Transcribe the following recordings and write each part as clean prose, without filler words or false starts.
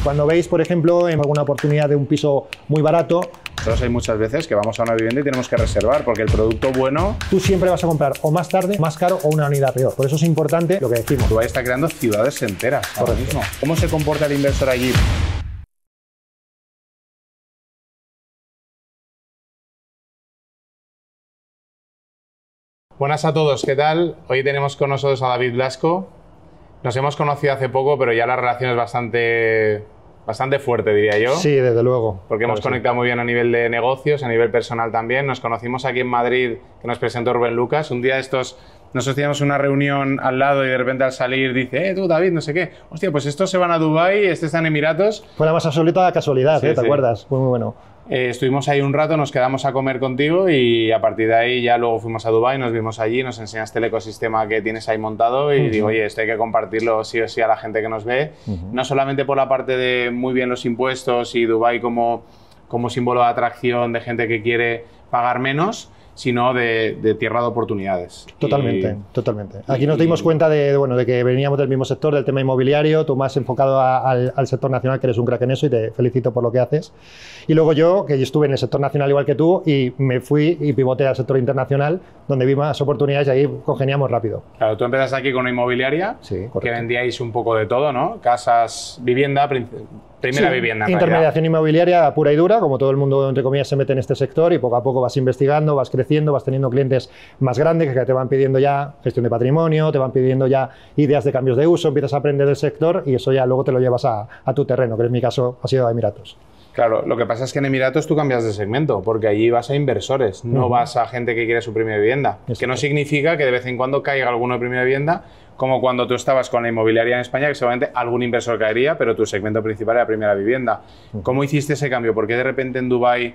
Cuando veis, por ejemplo, en alguna oportunidad de un piso muy barato, nosotros hay muchas veces que vamos a una vivienda y tenemos que reservar porque el producto bueno... Tú siempre vas a comprar o más tarde, más caro o una unidad peor. Por eso es importante lo que decimos. Dubái está creando ciudades enteras ahora mismo. ¿Cómo se comporta el inversor allí? Buenas a todos, ¿qué tal? Hoy tenemos con nosotros a David Blasco. Nos hemos conocido hace poco, pero ya la relación es bastante fuerte, diría yo. Sí, desde luego. Porque hemos conectado muy bien a nivel de negocios, a nivel personal también. Nos conocimos aquí en Madrid, que nos presentó Rubén Lucas. Un día de estos nosotros teníamos una reunión al lado y de repente al salir dice, tú David, no sé qué. Hostia, pues estos se van a Dubái, este está en Emiratos. Fue la más absoluta casualidad, sí, ¿te acuerdas? Fue muy bueno. Estuvimos ahí un rato, nos quedamos a comer contigo y a partir de ahí ya luego fuimos a Dubái, nos vimos allí, nos enseñaste el ecosistema que tienes ahí montado y digo, oye, esto hay que compartirlo sí o sí a la gente que nos ve, no solamente por la parte de muy bien los impuestos y Dubái como símbolo de atracción de gente que quiere pagar menos, sino de tierra de oportunidades. Totalmente, totalmente. Aquí nos dimos cuenta de que veníamos del mismo sector, del tema inmobiliario, tú más enfocado al sector nacional, que eres un crack en eso y te felicito por lo que haces. Y luego yo, que estuve en el sector nacional igual que tú, y me fui y pivoté al sector internacional, donde vi más oportunidades y ahí congeniamos rápido. Claro, tú empezaste aquí con una inmobiliaria, sí, que vendíais un poco de todo, ¿no? Casas, vivienda, primera vivienda. Intermediación inmobiliaria pura y dura, como todo el mundo, entre comillas, se mete en este sector y poco a poco vas investigando, vas creciendo, vas teniendo clientes más grandes que te van pidiendo ya gestión de patrimonio, te van pidiendo ya ideas de cambios de uso, empiezas a aprender del sector y eso ya luego te lo llevas a tu terreno, que en mi caso ha sido a Emiratos. Claro, lo que pasa es que en Emiratos tú cambias de segmento, porque allí vas a inversores, no vas a gente que quiere su primera vivienda. Que no significa que de vez en cuando caiga alguno de primera vivienda, como cuando tú estabas con la inmobiliaria en España, que seguramente algún inversor caería, pero tu segmento principal era primera vivienda. ¿Cómo hiciste ese cambio? ¿Por qué de repente en Dubái?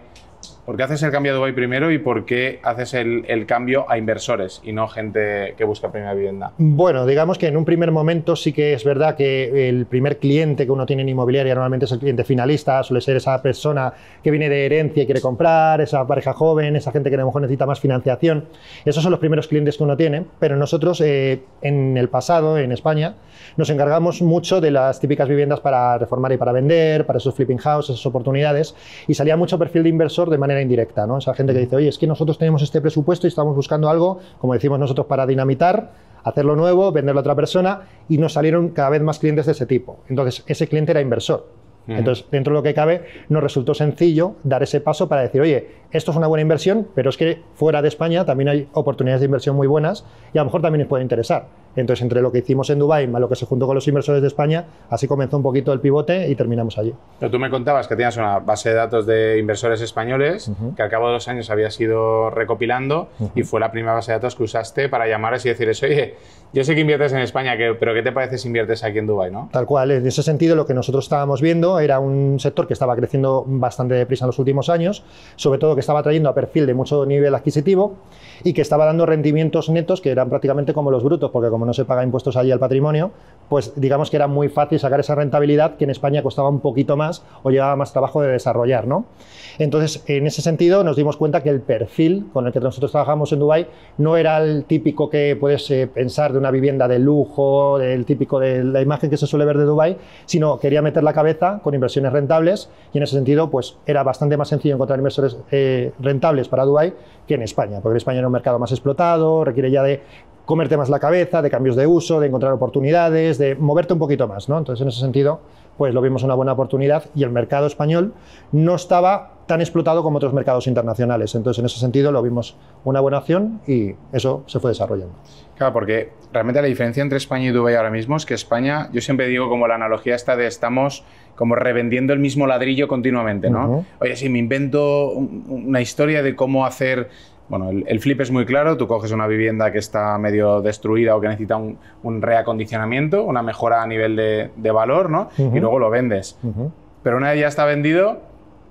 ¿Por qué haces el cambio a Dubái primero y por qué haces el cambio a inversores y no gente que busca primera vivienda? Bueno, digamos que en un primer momento sí que es verdad que el primer cliente que uno tiene en inmobiliaria normalmente es el cliente finalista, suele ser esa persona que viene de herencia y quiere comprar, esa pareja joven, esa gente que a lo mejor necesita más financiación. Esos son los primeros clientes que uno tiene, pero nosotros en el pasado, en España, nos encargamos mucho de las típicas viviendas para reformar y para vender, para esos flipping houses, esas oportunidades, y salía mucho perfil de inversor de manera indirecta, ¿no? Esa gente que dice, oye, es que nosotros tenemos este presupuesto y estamos buscando algo, como decimos nosotros, para dinamitar, hacerlo nuevo, venderlo a otra persona, y nos salieron cada vez más clientes de ese tipo. Entonces, ese cliente era inversor. Entonces, dentro de lo que cabe, nos resultó sencillo dar ese paso para decir, oye, esto es una buena inversión, pero es que fuera de España también hay oportunidades de inversión muy buenas y a lo mejor también les puede interesar. Entonces, entre lo que hicimos en Dubái más lo que se juntó con los inversores de España, así comenzó un poquito el pivote y terminamos allí. Pero tú me contabas que tenías una base de datos de inversores españoles que al cabo de 2 años habías ido recopilando y fue la primera base de datos que usaste para llamaros y decirles, oye, yo sé que inviertes en España, pero ¿qué te parece si inviertes aquí en Dubái, no? Tal cual, en ese sentido lo que nosotros estábamos viendo era un sector que estaba creciendo bastante deprisa en los últimos años, sobre todo que estaba trayendo a perfil de mucho nivel adquisitivo y que estaba dando rendimientos netos que eran prácticamente como los brutos, porque como no se paga impuestos allí al patrimonio, pues digamos que era muy fácil sacar esa rentabilidad que en España costaba un poquito más o llevaba más trabajo de desarrollar, ¿no? Entonces, en ese sentido nos dimos cuenta que el perfil con el que nosotros trabajamos en Dubái no era el típico que puedes pensar de una vivienda de lujo, del típico de la imagen que se suele ver de Dubái, sino quería meter la cabeza con inversiones rentables y en ese sentido pues era bastante más sencillo encontrar inversores rentables para Dubái que en España, porque en España era un mercado más explotado, requiere ya de comerte más la cabeza, de cambios de uso, de encontrar oportunidades, de moverte un poquito más, ¿no? Entonces, en ese sentido, pues lo vimos una buena oportunidad y el mercado español no estaba tan explotado como otros mercados internacionales. Entonces, en ese sentido, lo vimos una buena opción y eso se fue desarrollando. Claro, porque realmente la diferencia entre España y Dubái ahora mismo es que España, yo siempre digo como la analogía esta de estamos como revendiendo el mismo ladrillo continuamente, ¿no? Oye, si me invento una historia de cómo hacer... Bueno, el flip es muy claro, tú coges una vivienda que está medio destruida o que necesita un reacondicionamiento, una mejora a nivel de valor, ¿no? Y luego lo vendes. Pero una vez ya está vendido,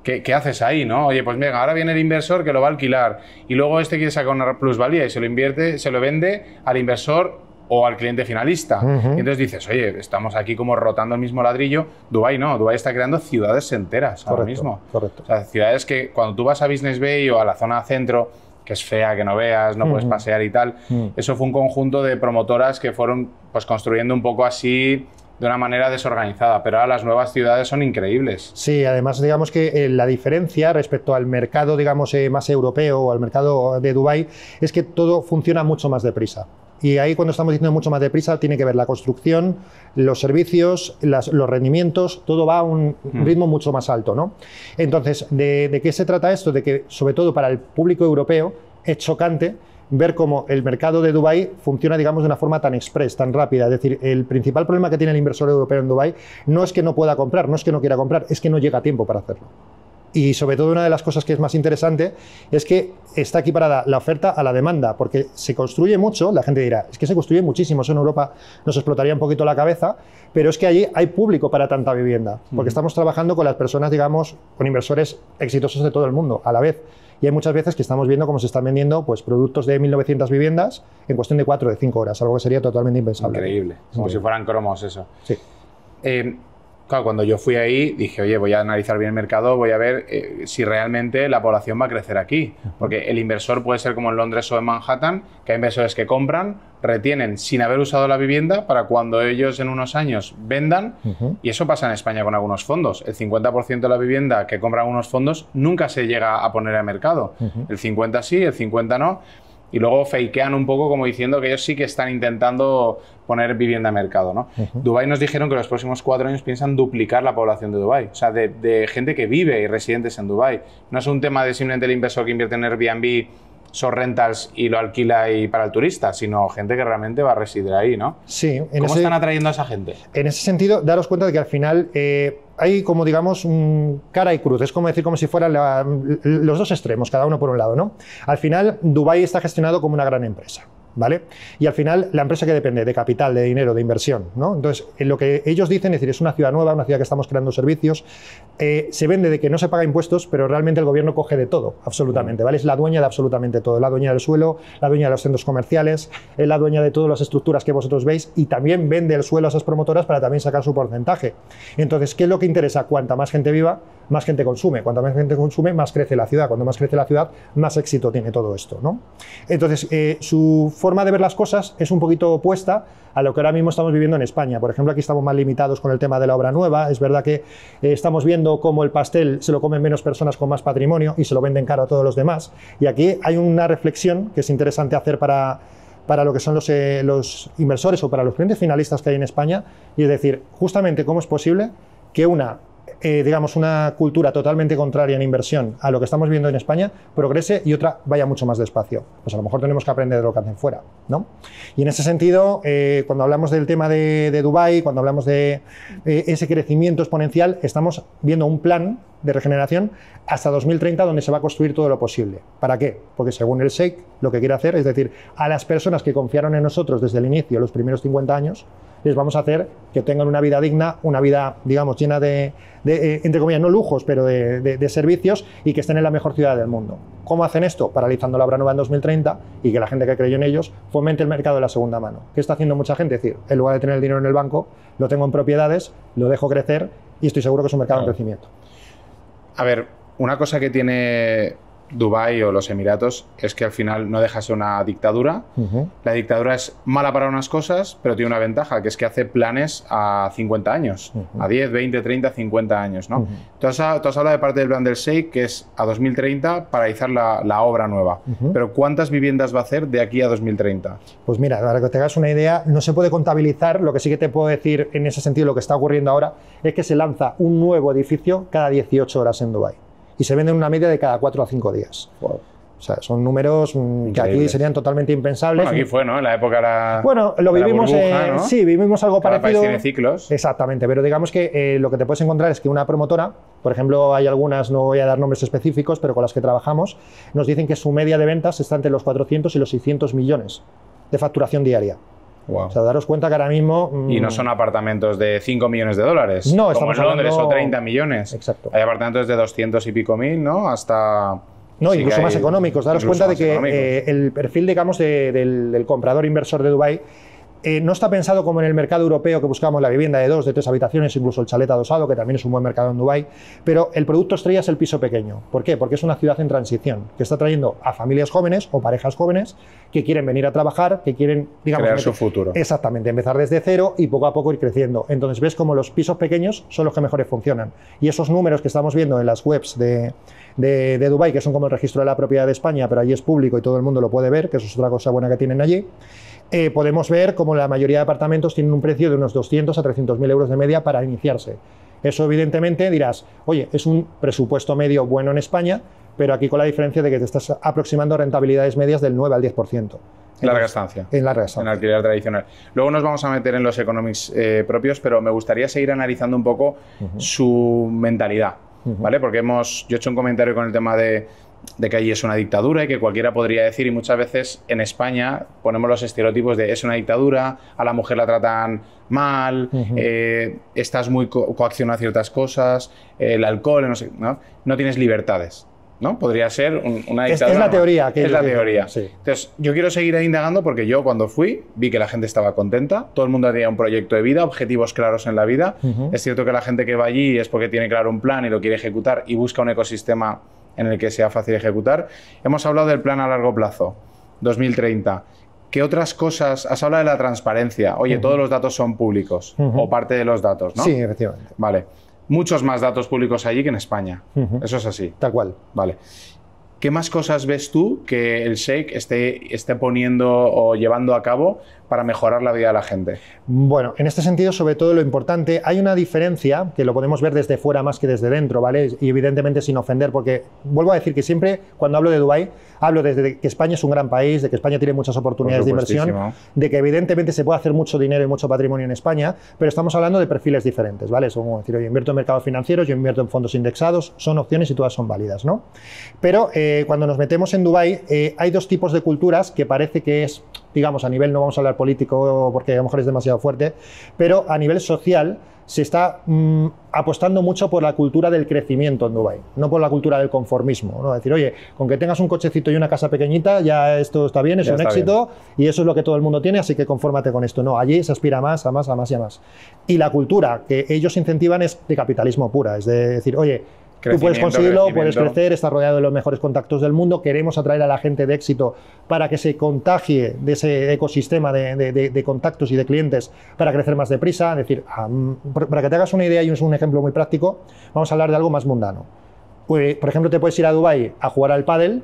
¿qué haces ahí, no? Oye, pues venga, ahora viene el inversor que lo va a alquilar y luego este quiere sacar una plusvalía y se lo invierte, se lo vende al inversor o al cliente finalista. Y entonces dices, oye, estamos aquí como rotando el mismo ladrillo. Dubái no, Dubái está creando ciudades enteras ahora mismo. Correcto. O sea, ciudades que cuando tú vas a Business Bay o a la zona centro, que es fea, que no veas, no puedes pasear y tal. Eso fue un conjunto de promotoras que fueron pues construyendo un poco así de una manera desorganizada, pero ahora las nuevas ciudades son increíbles. Sí, además digamos que la diferencia respecto al mercado, digamos, más europeo o al mercado de Dubái es que todo funciona mucho más deprisa. Y ahí, cuando estamos diciendo mucho más deprisa, tiene que ver la construcción, los servicios, los rendimientos, todo va a un ritmo mucho más alto, ¿no? Entonces, ¿de qué se trata esto? De que, sobre todo para el público europeo, es chocante ver cómo el mercado de Dubái funciona, digamos, de una forma tan express, tan rápida. Es decir, el principal problema que tiene el inversor europeo en Dubái no es que no pueda comprar, no es que no quiera comprar, es que no llega a tiempo para hacerlo. Y sobre todo, una de las cosas que es más interesante es que está equiparada la oferta a la demanda, porque se construye mucho. La gente dirá, es que se construye muchísimo, eso en Europa nos explotaría un poquito la cabeza, pero es que allí hay público para tanta vivienda, porque estamos trabajando con las personas, digamos, con inversores exitosos de todo el mundo a la vez. Y hay muchas veces que estamos viendo cómo se están vendiendo, pues, productos de 1.900 viviendas en cuestión de 4 o de 5 horas, algo que sería totalmente impensable. Increíble, como si fueran cromos eso. Sí. Claro, cuando yo fui ahí dije, oye, voy a analizar bien el mercado, voy a ver si realmente la población va a crecer aquí. Porque el inversor puede ser como en Londres o en Manhattan, que hay inversores que compran, retienen sin haber usado la vivienda para cuando ellos en unos años vendan. Y eso pasa en España con algunos fondos. El 50% de la vivienda que compran algunos fondos nunca se llega a poner al mercado. El 50% sí, el 50% no. Y luego fakean un poco como diciendo que ellos sí que están intentando poner vivienda a mercado, ¿no? Dubái nos dijeron que los próximos 4 años piensan duplicar la población de Dubái, o sea, de gente que vive y residentes en Dubái. No es un tema de simplemente el inversor que invierte en Airbnb, son rentals y lo alquila y para el turista, sino gente que realmente va a residir ahí, ¿no? Sí. ¿Cómo están atrayendo a esa gente? En ese sentido, daros cuenta de que al final hay como, digamos, cara y cruz. Es como decir, como si fueran los dos extremos, cada uno por un lado, ¿no? Al final, Dubái está gestionado como una gran empresa, ¿vale? Y al final, la empresa que depende de capital, de dinero, de inversión, ¿no? Entonces, en lo que ellos dicen, es decir, es una ciudad nueva, una ciudad que estamos creando servicios, se vende de que no se paga impuestos, pero realmente el gobierno coge de todo, absolutamente, ¿vale? Es la dueña de absolutamente todo, la dueña del suelo, la dueña de los centros comerciales, es la dueña de todas las estructuras que vosotros veis, y también vende el suelo a esas promotoras para también sacar su porcentaje. Entonces, ¿qué es lo que interesa? Cuanta más gente viva, más gente consume. Cuanta más gente consume, más crece la ciudad. Cuando más crece la ciudad, más éxito tiene todo esto, ¿no? Entonces, su forma de ver las cosas es un poquito opuesta a lo que ahora mismo estamos viviendo en España. Por ejemplo, aquí estamos más limitados con el tema de la obra nueva. Es verdad que estamos viendo cómo el pastel se lo comen menos personas con más patrimonio y se lo venden caro a todos los demás. Y aquí hay una reflexión que es interesante hacer para lo que son los inversores o para los clientes finalistas que hay en España, y es decir, justamente cómo es posible que digamos, una cultura totalmente contraria en inversión a lo que estamos viendo en España progrese y otra vaya mucho más despacio. Pues a lo mejor tenemos que aprender de lo que hacen fuera, ¿no? Y en ese sentido, cuando hablamos del tema de Dubái, cuando hablamos de ese crecimiento exponencial, estamos viendo un plan de regeneración hasta 2030 donde se va a construir todo lo posible. ¿Para qué? Porque según el Sheikh lo que quiere hacer es decir, a las personas que confiaron en nosotros desde el inicio, los primeros 50 años, les vamos a hacer que tengan una vida digna, una vida, digamos, llena de entre comillas, no lujos, pero de servicios, y que estén en la mejor ciudad del mundo. ¿Cómo hacen esto? Paralizando la obra nueva en 2030 y que la gente que creyó en ellos fomente el mercado de la segunda mano. ¿Qué está haciendo mucha gente? Es decir, en lugar de tener el dinero en el banco, lo tengo en propiedades, lo dejo crecer y estoy seguro que es un mercado en crecimiento. A ver, una cosa que tiene Dubái o los Emiratos es que al final no deja de ser una dictadura. La dictadura es mala para unas cosas, pero tiene una ventaja, que es que hace planes a 50 años, a 10, 20, 30, 50 años, ¿no? Tú has hablado de parte del plan del Sheikh, que es a 2030 paralizar la obra nueva. Pero ¿cuántas viviendas va a hacer de aquí a 2030? Pues mira, para que te hagas una idea, no se puede contabilizar. Lo que sí que te puedo decir en ese sentido, lo que está ocurriendo ahora, es que se lanza un nuevo edificio cada 18 horas en Dubái. Y se venden una media de cada 4 a 5 días. Wow. O sea, son números que aquí serían totalmente impensables. Bueno, aquí fue, ¿no? En la época bueno, lo vivimos, burbuja, ¿no? Sí, vivimos algo Cada parecido. país tiene ciclos. Exactamente, pero digamos que lo que te puedes encontrar es que una promotora, por ejemplo, hay algunas, no voy a dar nombres específicos, pero con las que trabajamos, nos dicen que su media de ventas está entre los 400 y los 600 millones de facturación diaria. Wow. O sea, daros cuenta que ahora mismo... Y no son apartamentos de 5 millones de dólares. No, como estamos en Londres hablando... o 30 millones. Exacto. Hay apartamentos de 200 y pico mil, ¿no? Hasta... No, sí, incluso más económicos. Daros cuenta de que económicos. El perfil, digamos, del comprador inversor de Dubái no está pensado como en el mercado europeo, que buscamos la vivienda de 2, de 3 habitaciones, incluso el chalet adosado, que también es un buen mercado en Dubái, pero el producto estrella es el piso pequeño. ¿Por qué? Porque es una ciudad en transición, que está trayendo a familias jóvenes o parejas jóvenes que quieren venir a trabajar, que quieren, digamos, crear su futuro. Exactamente, empezar desde cero y poco a poco ir creciendo. Entonces ves como los pisos pequeños son los que mejores funcionan. Y esos números que estamos viendo en las webs de Dubái, que son como el registro de la propiedad de España, pero allí es público y todo el mundo lo puede ver, que eso es otra cosa buena que tienen allí, podemos ver como la mayoría de apartamentos tienen un precio de unos 200 a 300.000 euros de media para iniciarse. Eso evidentemente dirás, oye, es un presupuesto medio bueno en España, pero aquí con la diferencia de que te estás aproximando a rentabilidades medias del 9 al 10%. Entonces, larga estancia. En larga estancia. En alquiler tradicional. Luego nos vamos a meter en los economics propios, pero me gustaría seguir analizando un poco su mentalidad, ¿vale? Porque yo he hecho un comentario con el tema de que allí es una dictadura y que cualquiera podría decir, y muchas veces en España ponemos los estereotipos de es una dictadura, a la mujer la tratan mal, estás muy coaccionado a ciertas cosas, el alcohol, no tienes libertades. ¿No? Podría ser una dictadura. Es la teoría. Es la teoría. Sí. Entonces, yo quiero seguir indagando porque yo cuando fui vi que la gente estaba contenta, todo el mundo tenía un proyecto de vida, objetivos claros en la vida. Es cierto que la gente que va allí es porque tiene claro un plan y lo quiere ejecutar y busca un ecosistema en el que sea fácil ejecutar. Hemos hablado del plan a largo plazo, 2030. ¿Qué otras cosas? Has hablado de la transparencia. Oye, todos los datos son públicos o parte de los datos, ¿no? Sí, efectivamente. Vale. Muchos más datos públicos allí que en España. Eso es así. Tal cual. Vale. ¿Qué más cosas ves tú que el Sheikh esté poniendo o llevando a cabo para mejorar la vida de la gente? Bueno, en este sentido, sobre todo lo importante, hay una diferencia que lo podemos ver desde fuera más que desde dentro, ¿vale? Y evidentemente sin ofender, porque vuelvo a decir que siempre cuando hablo de Dubái, hablo desde que España es un gran país, de que España tiene muchas oportunidades de inversión, de que evidentemente se puede hacer mucho dinero y mucho patrimonio en España, pero estamos hablando de perfiles diferentes, ¿vale? Es como decir, yo invierto en mercados financieros, yo invierto en fondos indexados, son opciones y todas son válidas, ¿no? Pero cuando nos metemos en Dubái, hay dos tipos de culturas que parece que es, digamos, a nivel, no vamos a hablar político porque a lo mejor es demasiado fuerte, pero a nivel social se está apostando mucho por la cultura del crecimiento en Dubái, no por la cultura del conformismo, ¿no? Es decir, oye, con que tengas un cochecito y una casa pequeñita, ya esto está bien, es un éxito y eso es lo que todo el mundo tiene, así que confórmate con esto. No, allí se aspira a más, a más, a más y a más. Y la cultura que ellos incentivan es de capitalismo pura, es de decir, oye, tú puedes conseguirlo, puedes crecer, estás rodeado de los mejores contactos del mundo, queremos atraer a la gente de éxito para que se contagie de ese ecosistema de contactos y de clientes para crecer más deprisa. Es decir, para que te hagas una idea y es un ejemplo muy práctico, vamos a hablar de algo más mundano. Pues, por ejemplo, te puedes ir a Dubái a jugar al pádel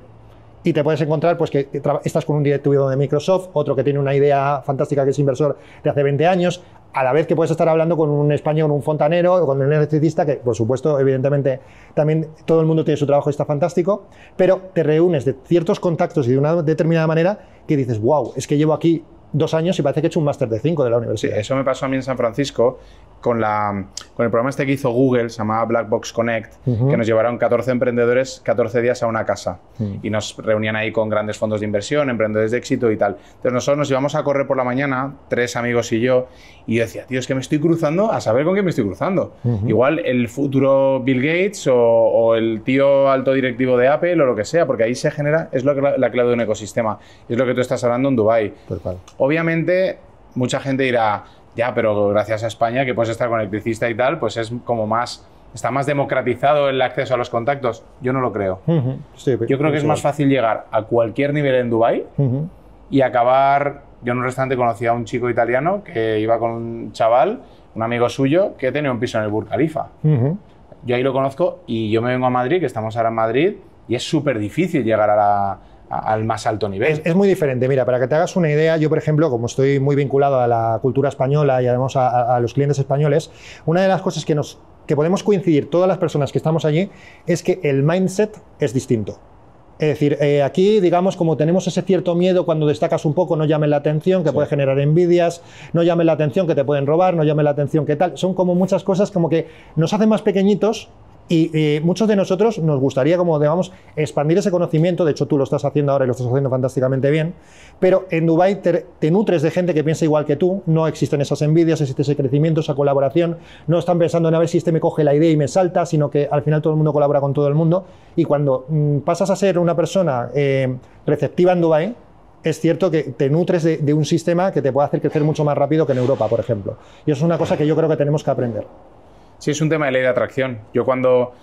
y te puedes encontrar pues, que estás con un directivo de Microsoft, otro que tiene una idea fantástica que es inversor de hace 20 años, a la vez que puedes estar hablando con un español, un fontanero, o con un electricista, que por supuesto, evidentemente, también todo el mundo tiene su trabajo y está fantástico, pero te reúnes de ciertos contactos y de una determinada manera que dices, wow, es que llevo aquí 2 años y parece que he hecho un máster de 5 de la universidad. Sí, eso me pasó a mí en San Francisco con el programa este que hizo Google, se llamaba Black Box Connect, que nos llevaron 14 emprendedores 14 días a una casa y nos reunían ahí con grandes fondos de inversión, emprendedores de éxito y tal. Entonces nosotros nos íbamos a correr por la mañana, 3 amigos y yo decía, tío, es que me estoy cruzando a saber con quién me estoy cruzando. Igual el futuro Bill Gates o el tío alto directivo de Apple o lo que sea, porque ahí se genera, es la clave de un ecosistema. Es lo que tú estás hablando en Dubái. Obviamente, mucha gente dirá, ya, pero gracias a España, que puedes estar con el electricista y tal, pues es como está más democratizado el acceso a los contactos. Yo no lo creo. Sí, yo creo que es más fácil llegar a cualquier nivel en Dubái y acabar. Yo en un restaurante conocí a un chico italiano que iba con un chaval, un amigo suyo, que tenía un piso en el Burj Khalifa. Yo ahí lo conozco y yo me vengo a Madrid, que estamos ahora en Madrid, y es súper difícil llegar al más alto nivel. Es muy diferente. Mira, para que te hagas una idea, yo, por ejemplo, como estoy muy vinculado a la cultura española y además a los clientes españoles, una de las cosas que podemos coincidir todas las personas que estamos allí es que el mindset es distinto. Es decir, aquí, digamos, como tenemos ese cierto miedo cuando destacas un poco, no llamen la atención, que puede generar envidias, no llamen la atención, que te pueden robar, no llamen la atención, que tal. Son como muchas cosas como que nos hacen más pequeñitos. Y muchos de nosotros nos gustaría, como digamos, expandir ese conocimiento. De hecho, tú lo estás haciendo ahora y lo estás haciendo fantásticamente bien. Pero en Dubái te nutres de gente que piensa igual que tú. No existen esas envidias, existe ese crecimiento, esa colaboración. No están pensando en a ver si este me coge la idea y me salta, sino que al final todo el mundo colabora con todo el mundo. Y cuando pasas a ser una persona receptiva en Dubái, es cierto que te nutres de un sistema que te puede hacer crecer mucho más rápido que en Europa, por ejemplo. Y eso es una cosa que yo creo que tenemos que aprender. Sí, es un tema de ley de atracción. Yo cuando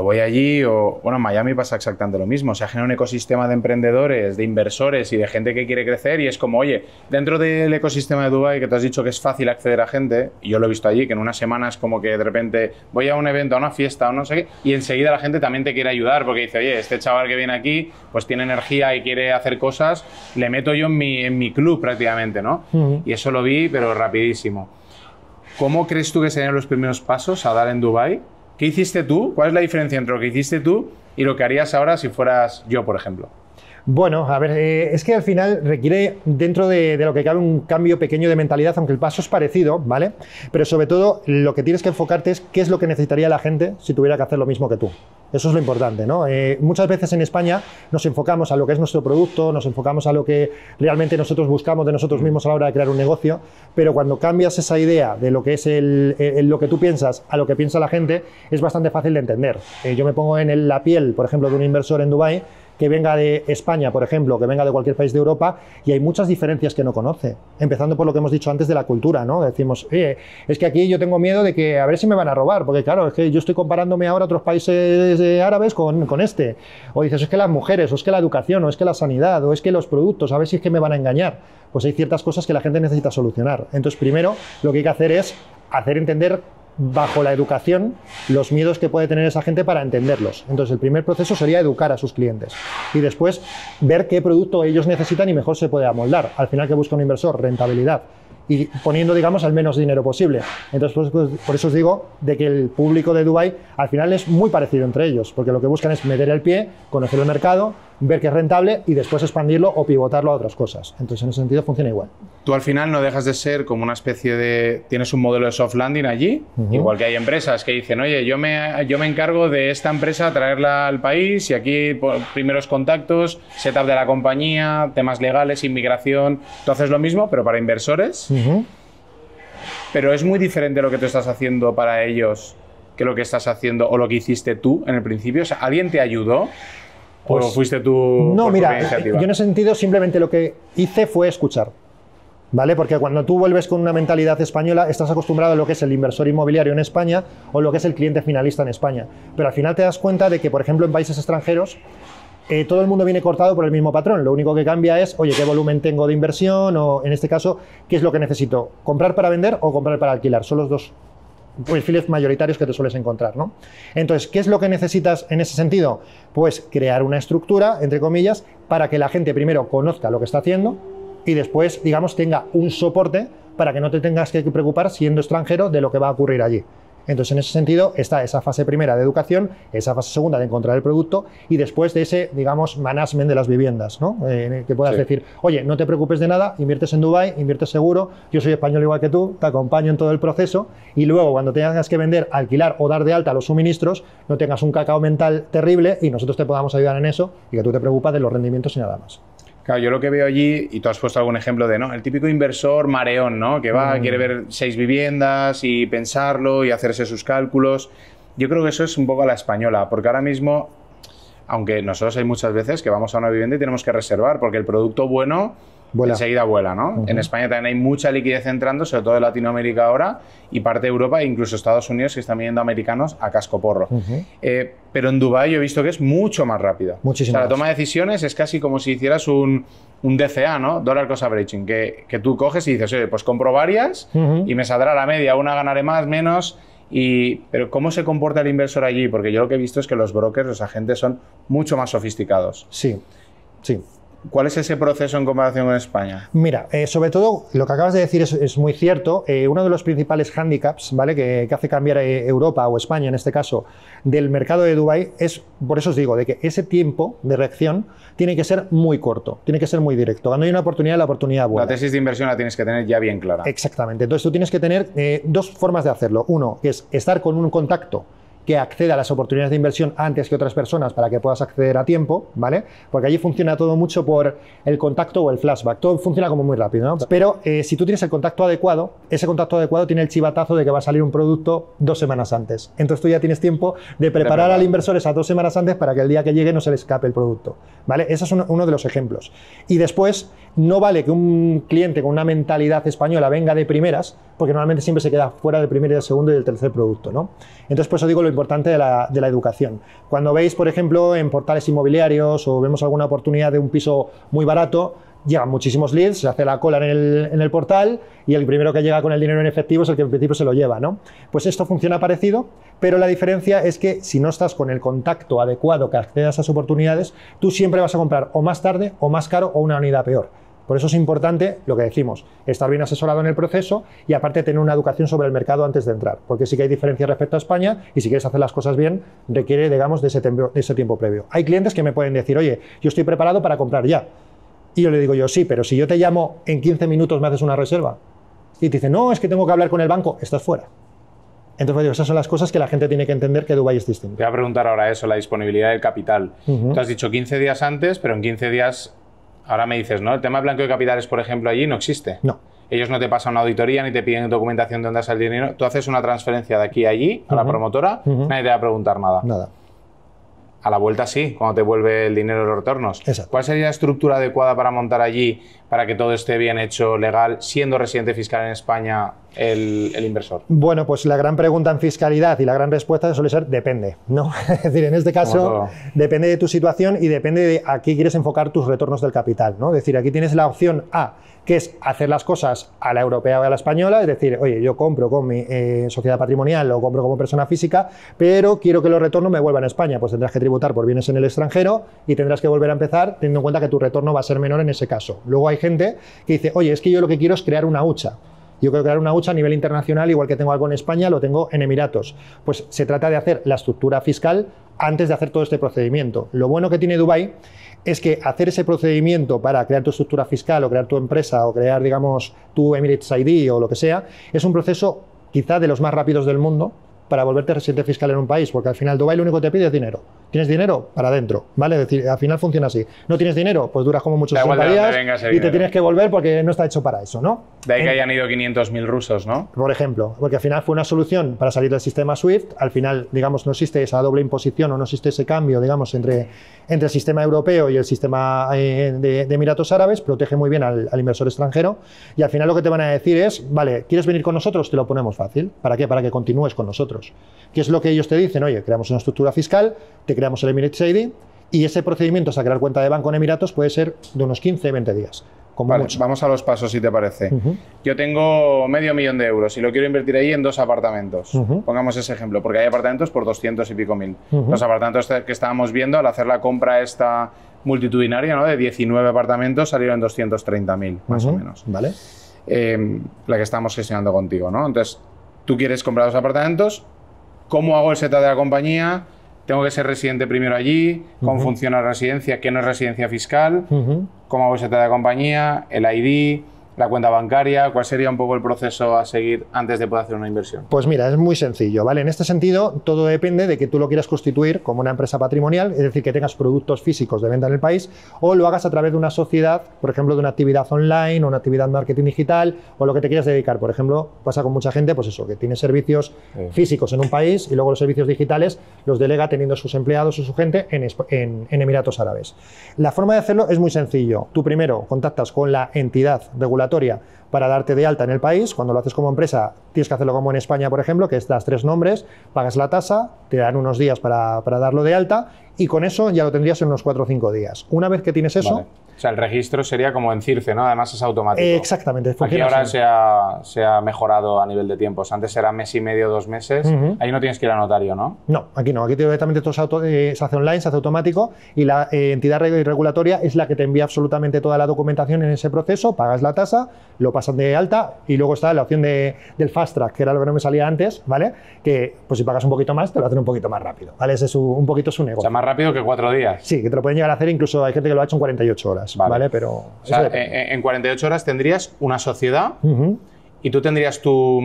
voy allí, bueno, en Miami pasa exactamente lo mismo. Se genera un ecosistema de emprendedores, de inversores y de gente que quiere crecer y es como, oye, dentro del ecosistema de Dubái, que te has dicho que es fácil acceder a gente, y yo lo he visto allí, que en una semana es como que de repente voy a un evento, a una fiesta o no sé qué, y enseguida la gente también te quiere ayudar porque dice, oye, este chaval que viene aquí, pues tiene energía y quiere hacer cosas, le meto yo en mi club prácticamente, ¿no? Y eso lo vi, pero rapidísimo. ¿Cómo crees tú que serían los primeros pasos a dar en Dubái? ¿Qué hiciste tú? ¿Cuál es la diferencia entre lo que hiciste tú y lo que harías ahora si fueras yo, por ejemplo? Bueno, a ver, es que al final requiere dentro de lo que cabe un cambio pequeño de mentalidad, aunque el paso es parecido, ¿vale? Pero sobre todo lo que tienes que enfocarte es qué es lo que necesitaría la gente si tuviera que hacer lo mismo que tú. Eso es lo importante, ¿no? Muchas veces en España nos enfocamos a lo que es nuestro producto, nos enfocamos a lo que realmente nosotros buscamos de nosotros mismos a la hora de crear un negocio, pero cuando cambias esa idea de lo que es lo que tú piensas a lo que piensa la gente, es bastante fácil de entender. Yo me pongo en la piel, por ejemplo, de un inversor en Dubái, que venga de España, por ejemplo, que venga de cualquier país de Europa, y hay muchas diferencias que no conoce, empezando por lo que hemos dicho antes de la cultura, ¿no? Decimos, oye, es que aquí yo tengo miedo de que a ver si me van a robar, porque claro, es que yo estoy comparándome ahora a otros países árabes con este. O dices, es que las mujeres, o es que la educación, o es que la sanidad, o es que los productos, a ver si es que me van a engañar. Pues hay ciertas cosas que la gente necesita solucionar. Entonces, primero, lo que hay que hacer es hacer entender bajo la educación los miedos que puede tener esa gente para entenderlos. Entonces el primer proceso sería educar a sus clientes y después ver qué producto ellos necesitan y mejor se puede amoldar. Al final, ¿qué busca un inversor? Rentabilidad y poniendo, digamos, al menos dinero posible. Entonces, pues, por eso os digo de que el público de Dubái al final es muy parecido entre ellos, porque lo que buscan es meter el pie, conocer el mercado, ver que es rentable y después expandirlo o pivotarlo a otras cosas. Entonces, en ese sentido funciona igual. Tú al final no dejas de ser como una especie de... Tienes un modelo de soft landing allí, igual que hay empresas que dicen, oye, yo me encargo de esta empresa, traerla al país y aquí primeros contactos, setup de la compañía, temas legales, inmigración. Tú haces lo mismo, pero para inversores. Pero es muy diferente lo que tú estás haciendo para ellos que lo que estás haciendo o lo que hiciste tú en el principio. O sea, ¿alguien te ayudó? Pues, ¿o fuiste tú? No, mira, yo en ese sentido simplemente lo que hice fue escuchar, ¿vale? Porque cuando tú vuelves con una mentalidad española, estás acostumbrado a lo que es el inversor inmobiliario en España o lo que es el cliente finalista en España. Pero al final te das cuenta de que, por ejemplo, en países extranjeros, todo el mundo viene cortado por el mismo patrón. Lo único que cambia es, oye, ¿qué volumen tengo de inversión? O, en este caso, ¿qué es lo que necesito? ¿Comprar para vender o comprar para alquilar? Son los dos perfiles mayoritarios que te sueles encontrar, ¿no? Entonces, ¿qué es lo que necesitas en ese sentido? Pues crear una estructura, entre comillas, para que la gente primero conozca lo que está haciendo y después, digamos, tenga un soporte para que no te tengas que preocupar siendo extranjero de lo que va a ocurrir allí. Entonces, en ese sentido, está esa fase primera de educación, esa fase segunda de encontrar el producto y después de ese, digamos, management de las viviendas, ¿no? Que puedas decir, oye, no te preocupes de nada, inviertes en Dubái, inviertes seguro, yo soy español igual que tú, te acompaño en todo el proceso y luego cuando tengas que vender, alquilar o dar de alta los suministros, no tengas un cacao mental terrible y nosotros te podamos ayudar en eso y que tú te preocupas de los rendimientos y nada más. Claro, yo lo que veo allí, y tú has puesto algún ejemplo de, ¿no? El típico inversor mareón, ¿no? Que va, quiere ver 6 viviendas y pensarlo y hacerse sus cálculos. Yo creo que eso es un poco a la española, porque ahora mismo, aunque nosotros hay muchas veces que vamos a una vivienda y tenemos que reservar, porque el producto bueno enseguida vuela, ¿no? En España también hay mucha liquidez entrando, sobre todo en Latinoamérica ahora, y parte de Europa e incluso Estados Unidos, que están viniendo americanos a cascoporro. Pero en Dubái yo he visto que es mucho más rápido. Muchísimo. O sea, la toma de decisiones es casi como si hicieras un DCA, ¿no? Dollar Cost Averaging, que tú coges y dices, oye, pues compro varias y me saldrá la media, una ganaré más, menos... Pero ¿cómo se comporta el inversor allí? Porque yo lo que he visto es que los brokers, los agentes, son mucho más sofisticados. Sí, sí. ¿Cuál es ese proceso en comparación con España? Mira, sobre todo lo que acabas de decir es muy cierto. Uno de los principales hándicaps, ¿vale? que hace cambiar Europa o España en este caso del mercado de Dubái es, por eso os digo, de que ese tiempo de reacción tiene que ser muy corto, tiene que ser muy directo. Cuando hay una oportunidad, la oportunidad vuela. La tesis de inversión la tienes que tener ya bien clara. Exactamente. Entonces tú tienes que tener dos formas de hacerlo. Uno, que es estar con un contacto que acceda a las oportunidades de inversión antes que otras personas para que puedas acceder a tiempo, ¿vale? Porque allí funciona todo mucho por el contacto o el flashback. Todo funciona como muy rápido, ¿no? Pero si tú tienes el contacto adecuado, ese contacto adecuado tiene el chivatazo de que va a salir un producto 2 semanas antes. Entonces tú ya tienes tiempo de preparar al inversor esas 2 semanas antes para que el día que llegue no se le escape el producto, ¿vale? Ese es uno de los ejemplos. Y después, no vale que un cliente con una mentalidad española venga de primeras, porque normalmente siempre se queda fuera del primer y del segundo y del tercer producto, ¿no? Entonces, por eso digo lo importante de la educación. Cuando veis, por ejemplo, en portales inmobiliarios o vemos alguna oportunidad de un piso muy barato, llegan muchísimos leads, se hace la cola en el portal y el primero que llega con el dinero en efectivo es el que en principio se lo lleva, ¿no? Pues esto funciona parecido, pero la diferencia es que si no estás con el contacto adecuado que acceda a esas oportunidades, tú siempre vas a comprar o más tarde o más caro o una unidad peor. Por eso es importante lo que decimos, estar bien asesorado en el proceso y aparte tener una educación sobre el mercado antes de entrar, porque sí que hay diferencias respecto a España y si quieres hacer las cosas bien requiere, digamos, de ese tiempo previo. Hay clientes que me pueden decir, oye, yo estoy preparado para comprar ya. Y yo le digo sí, pero si yo te llamo en 15 minutos me haces una reserva y te dicen, no, es que tengo que hablar con el banco, estás fuera. Entonces, esas son las cosas que la gente tiene que entender que Dubái es distinto. Te voy a preguntar ahora eso, la disponibilidad del capital. Tú has dicho 15 días antes, pero en 15 días... Ahora me dices, ¿no? El tema de blanqueo de capitales, por ejemplo, allí no existe. No. Ellos no te pasan una auditoría ni te piden documentación de dónde sale el dinero. Tú haces una transferencia de aquí a allí, a la promotora, nadie te va a preguntar nada. Nada. A la vuelta sí, cuando te vuelve el dinero y los retornos. Exacto. ¿Cuál sería la estructura adecuada para montar allí, para que todo esté bien hecho, legal, siendo residente fiscal en España el inversor? Bueno, pues la gran pregunta en fiscalidad y la gran respuesta suele ser depende, ¿no? Es decir, en este caso depende de tu situación y depende de a qué quieres enfocar tus retornos del capital, ¿no? Es decir, aquí tienes la opción A, que es hacer las cosas a la europea o a la española, es decir, oye, yo compro con mi sociedad patrimonial o compro como persona física, pero quiero que los retornos me vuelvan a España, pues tendrás que tributar por bienes en el extranjero y tendrás que volver a empezar teniendo en cuenta que tu retorno va a ser menor en ese caso. Luego hay gente que dice, oye, es que yo lo que quiero es crear una hucha. Yo quiero crear una hucha a nivel internacional, igual que tengo algo en España, lo tengo en Emiratos. Pues se trata de hacer la estructura fiscal antes de hacer todo este procedimiento. Lo bueno que tiene Dubái es que hacer ese procedimiento para crear tu estructura fiscal o crear tu empresa o crear, digamos, tu Emirates ID o lo que sea, es un proceso quizá de los más rápidos del mundo para volverte residente fiscal en un país, porque al final Dubái lo único que te pide es dinero. ¿Tienes dinero? Para adentro, ¿vale? Es decir, al final funciona así. ¿No tienes dinero? Pues duras como muchos 60 días y te tienes que volver porque no está hecho para eso, ¿no? De ahí que hayan ido 500.000 rusos, ¿no? Por ejemplo, porque al final fue una solución para salir del sistema SWIFT. Al final, digamos, no existe esa doble imposición o no existe ese cambio, digamos, entre el sistema europeo y el sistema de Emiratos Árabes. Protege muy bien al inversor extranjero y al final lo que te van a decir es, vale, ¿quieres venir con nosotros? Te lo ponemos fácil. ¿Para qué? Para que continúes con nosotros. ¿Qué es lo que ellos te dicen? Oye, creamos una estructura fiscal, te creamos el Emirates ID y ese procedimiento a crear cuenta de banco en Emiratos puede ser de unos 15-20 días. Vale, vamos a los pasos, si te parece. Yo tengo $500.000 de euros y lo quiero invertir ahí en 2 apartamentos. Pongamos ese ejemplo, porque hay apartamentos por 200 y pico mil. Los apartamentos que estábamos viendo al hacer la compra esta multitudinaria, ¿no? De 19 apartamentos salieron 230.000, más o menos. Vale. La que estamos gestionando contigo, ¿no? Entonces, tú quieres comprar 2 apartamentos. ¿Cómo hago el setup de la compañía? ¿Tengo que ser residente primero allí? ¿Cómo funciona la residencia? ¿Qué no es residencia fiscal? ¿Cómo hago el setup de la compañía? ¿El ID? ¿La cuenta bancaria? ¿Cuál sería un poco el proceso a seguir antes de poder hacer una inversión? Pues mira, es muy sencillo, ¿vale? En este sentido, todo depende de que tú lo quieras constituir como una empresa patrimonial, es decir, que tengas productos físicos de venta en el país, o lo hagas a través de una sociedad, por ejemplo, de una actividad online o una actividad de marketing digital, o lo que te quieras dedicar. Por ejemplo, pasa con mucha gente, pues eso, que tiene servicios físicos en un país y luego los servicios digitales los delega teniendo sus empleados o su gente en Emiratos Árabes. La forma de hacerlo es muy sencillo. Tú primero contactas con la entidad regulatoria para darte de alta en el país. Cuando lo haces como empresa, tienes que hacerlo como en España, por ejemplo, que es das 3 nombres, pagas la tasa, te dan unos días para darlo de alta y con eso ya lo tendrías en unos 4 o 5 días. Una vez que tienes eso... Vale. O sea, el registro sería como en CIRCE, ¿no? Además es automático. Exactamente. Aquí ahora se ha mejorado a nivel de tiempos. Antes era mes y medio, 2 meses. Ahí no tienes que ir a notario, ¿no? No, aquí no. Aquí directamente todo se hace online, se hace automático y la entidad regulatoria es la que te envía absolutamente toda la documentación en ese proceso, pagas la tasa, lo pasan de alta y luego está la opción del fast track, que era lo que no me salía antes, ¿vale? Que pues si pagas un poquito más, te lo hacen un poquito más rápido, ¿vale? Ese es un poquito su negocio. O sea, más rápido que 4 días. Sí, que te lo pueden llegar a hacer, incluso hay gente que lo ha hecho en 48 horas, ¿vale? Pero... O sea, en 48 horas tendrías una sociedad y tú tendrías tu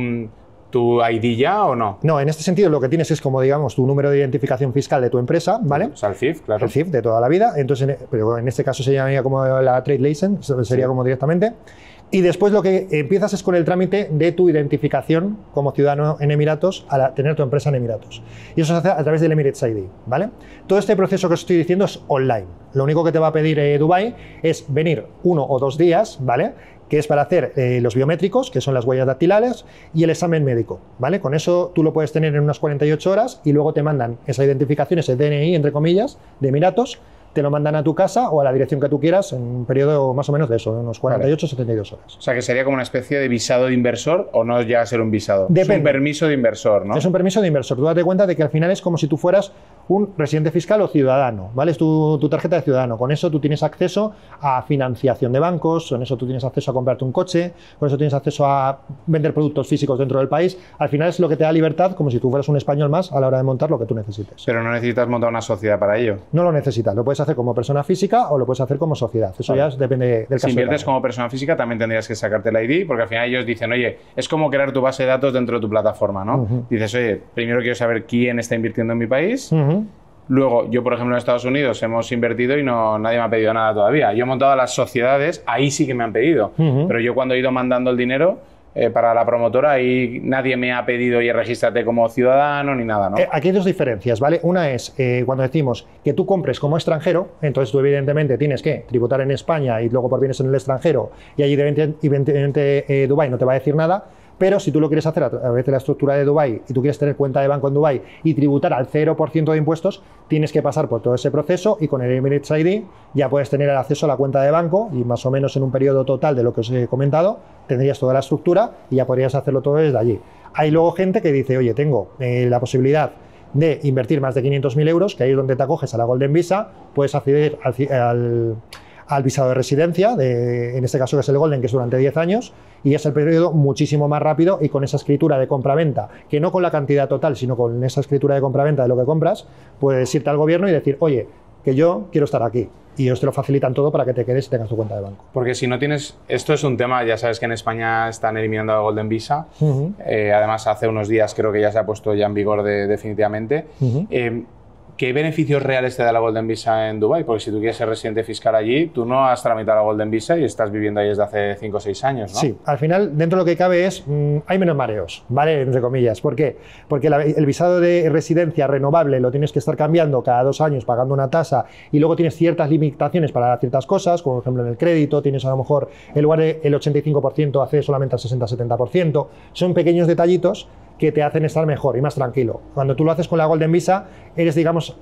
tu ID ya o no? No, en este sentido lo que tienes es como, digamos, tu número de identificación fiscal de tu empresa, ¿vale? O sea, el CIF, claro. El CIF de toda la vida. Entonces, pero en este caso se llamaría como la Trade License, sería como directamente. Y después lo que empiezas es con el trámite de tu identificación como ciudadano en Emiratos al tener tu empresa en Emiratos. Y eso se hace a través del Emirates ID, ¿vale? Todo este proceso que os estoy diciendo es online. Lo único que te va a pedir Dubái es venir 1 o 2 días, ¿vale? Que es para hacer los biométricos, que son las huellas dactilares, y el examen médico, ¿vale? Con eso tú lo puedes tener en unas 48 horas y luego te mandan esa identificación, ese DNI, entre comillas, de Emiratos, te lo mandan a tu casa o a la dirección que tú quieras en un periodo más o menos de eso, unos 48 72 horas. O sea, que sería como una especie de visado de inversor o no llega a ser un visado. Depende. Es un permiso de inversor, ¿no? Es un permiso de inversor. Tú date cuenta de que al final es como si tú fueras un residente fiscal o ciudadano, ¿vale? Es tu tarjeta de ciudadano. Con eso tú tienes acceso a financiación de bancos, con eso tú tienes acceso a comprarte un coche, con eso tienes acceso a vender productos físicos dentro del país. Al final es lo que te da libertad, como si tú fueras un español más a la hora de montar lo que tú necesites. Pero no necesitas montar una sociedad para ello. No lo necesitas. Lo puedes hacer como persona física o lo puedes hacer como sociedad. Eso ya depende del caso. Si inviertes como persona física también tendrías que sacarte el ID, porque al final ellos dicen, oye, es como crear tu base de datos dentro de tu plataforma, ¿no? Dices, oye, primero quiero saber quién está invirtiendo en mi país. Luego, yo, por ejemplo, en Estados Unidos hemos invertido y nadie me ha pedido nada todavía. Yo he montado las sociedades, ahí sí que me han pedido. Pero yo cuando he ido mandando el dinero para la promotora, ahí nadie me ha pedido, oye, regístrate como ciudadano ni nada, ¿no? Aquí hay dos diferencias, ¿vale? Una es cuando decimos que tú compres como extranjero, entonces tú evidentemente tienes que tributar en España y luego por bienes en el extranjero y allí evidentemente Dubái no te va a decir nada. Pero si tú lo quieres hacer a través de la estructura de Dubái y tú quieres tener cuenta de banco en Dubái y tributar al 0% de impuestos, tienes que pasar por todo ese proceso y con el Emirates ID ya puedes tener el acceso a la cuenta de banco y más o menos en un periodo total de lo que os he comentado tendrías toda la estructura y ya podrías hacerlo todo desde allí. Hay luego gente que dice, oye, tengo la posibilidad de invertir más de 500.000 euros, que ahí es donde te acoges a la Golden Visa, puedes acceder al visado de residencia, en este caso que es el Golden, que es durante 10 años, y es el periodo muchísimo más rápido y con esa escritura de compra-venta, que no con la cantidad total, sino con esa escritura de compra-venta de lo que compras, puedes irte al gobierno y decir, oye, que yo quiero estar aquí. Y ellos te lo facilitan todo para que te quedes y tengas tu cuenta de banco. Porque si no tienes... Esto es un tema, ya sabes que en España están eliminando la Golden Visa. Además, hace unos días creo que ya se ha puesto ya en vigor definitivamente. ¿Qué beneficios reales te da la Golden Visa en Dubái? Porque si tú quieres ser residente fiscal allí, tú no has tramitado la Golden Visa y estás viviendo ahí desde hace 5 o 6 años, ¿no? Sí, al final, dentro de lo que cabe hay menos mareos, ¿vale? Entre comillas. ¿Por qué? Porque el visado de residencia renovable lo tienes que estar cambiando cada 2 años, pagando una tasa, y luego tienes ciertas limitaciones para ciertas cosas, como por ejemplo en el crédito, tienes a lo mejor, en lugar del 85%, hace solamente al 60-70%. Son pequeños detallitos que te hacen estar mejor y más tranquilo. Cuando tú lo haces con la Golden Visa, eres, digamos,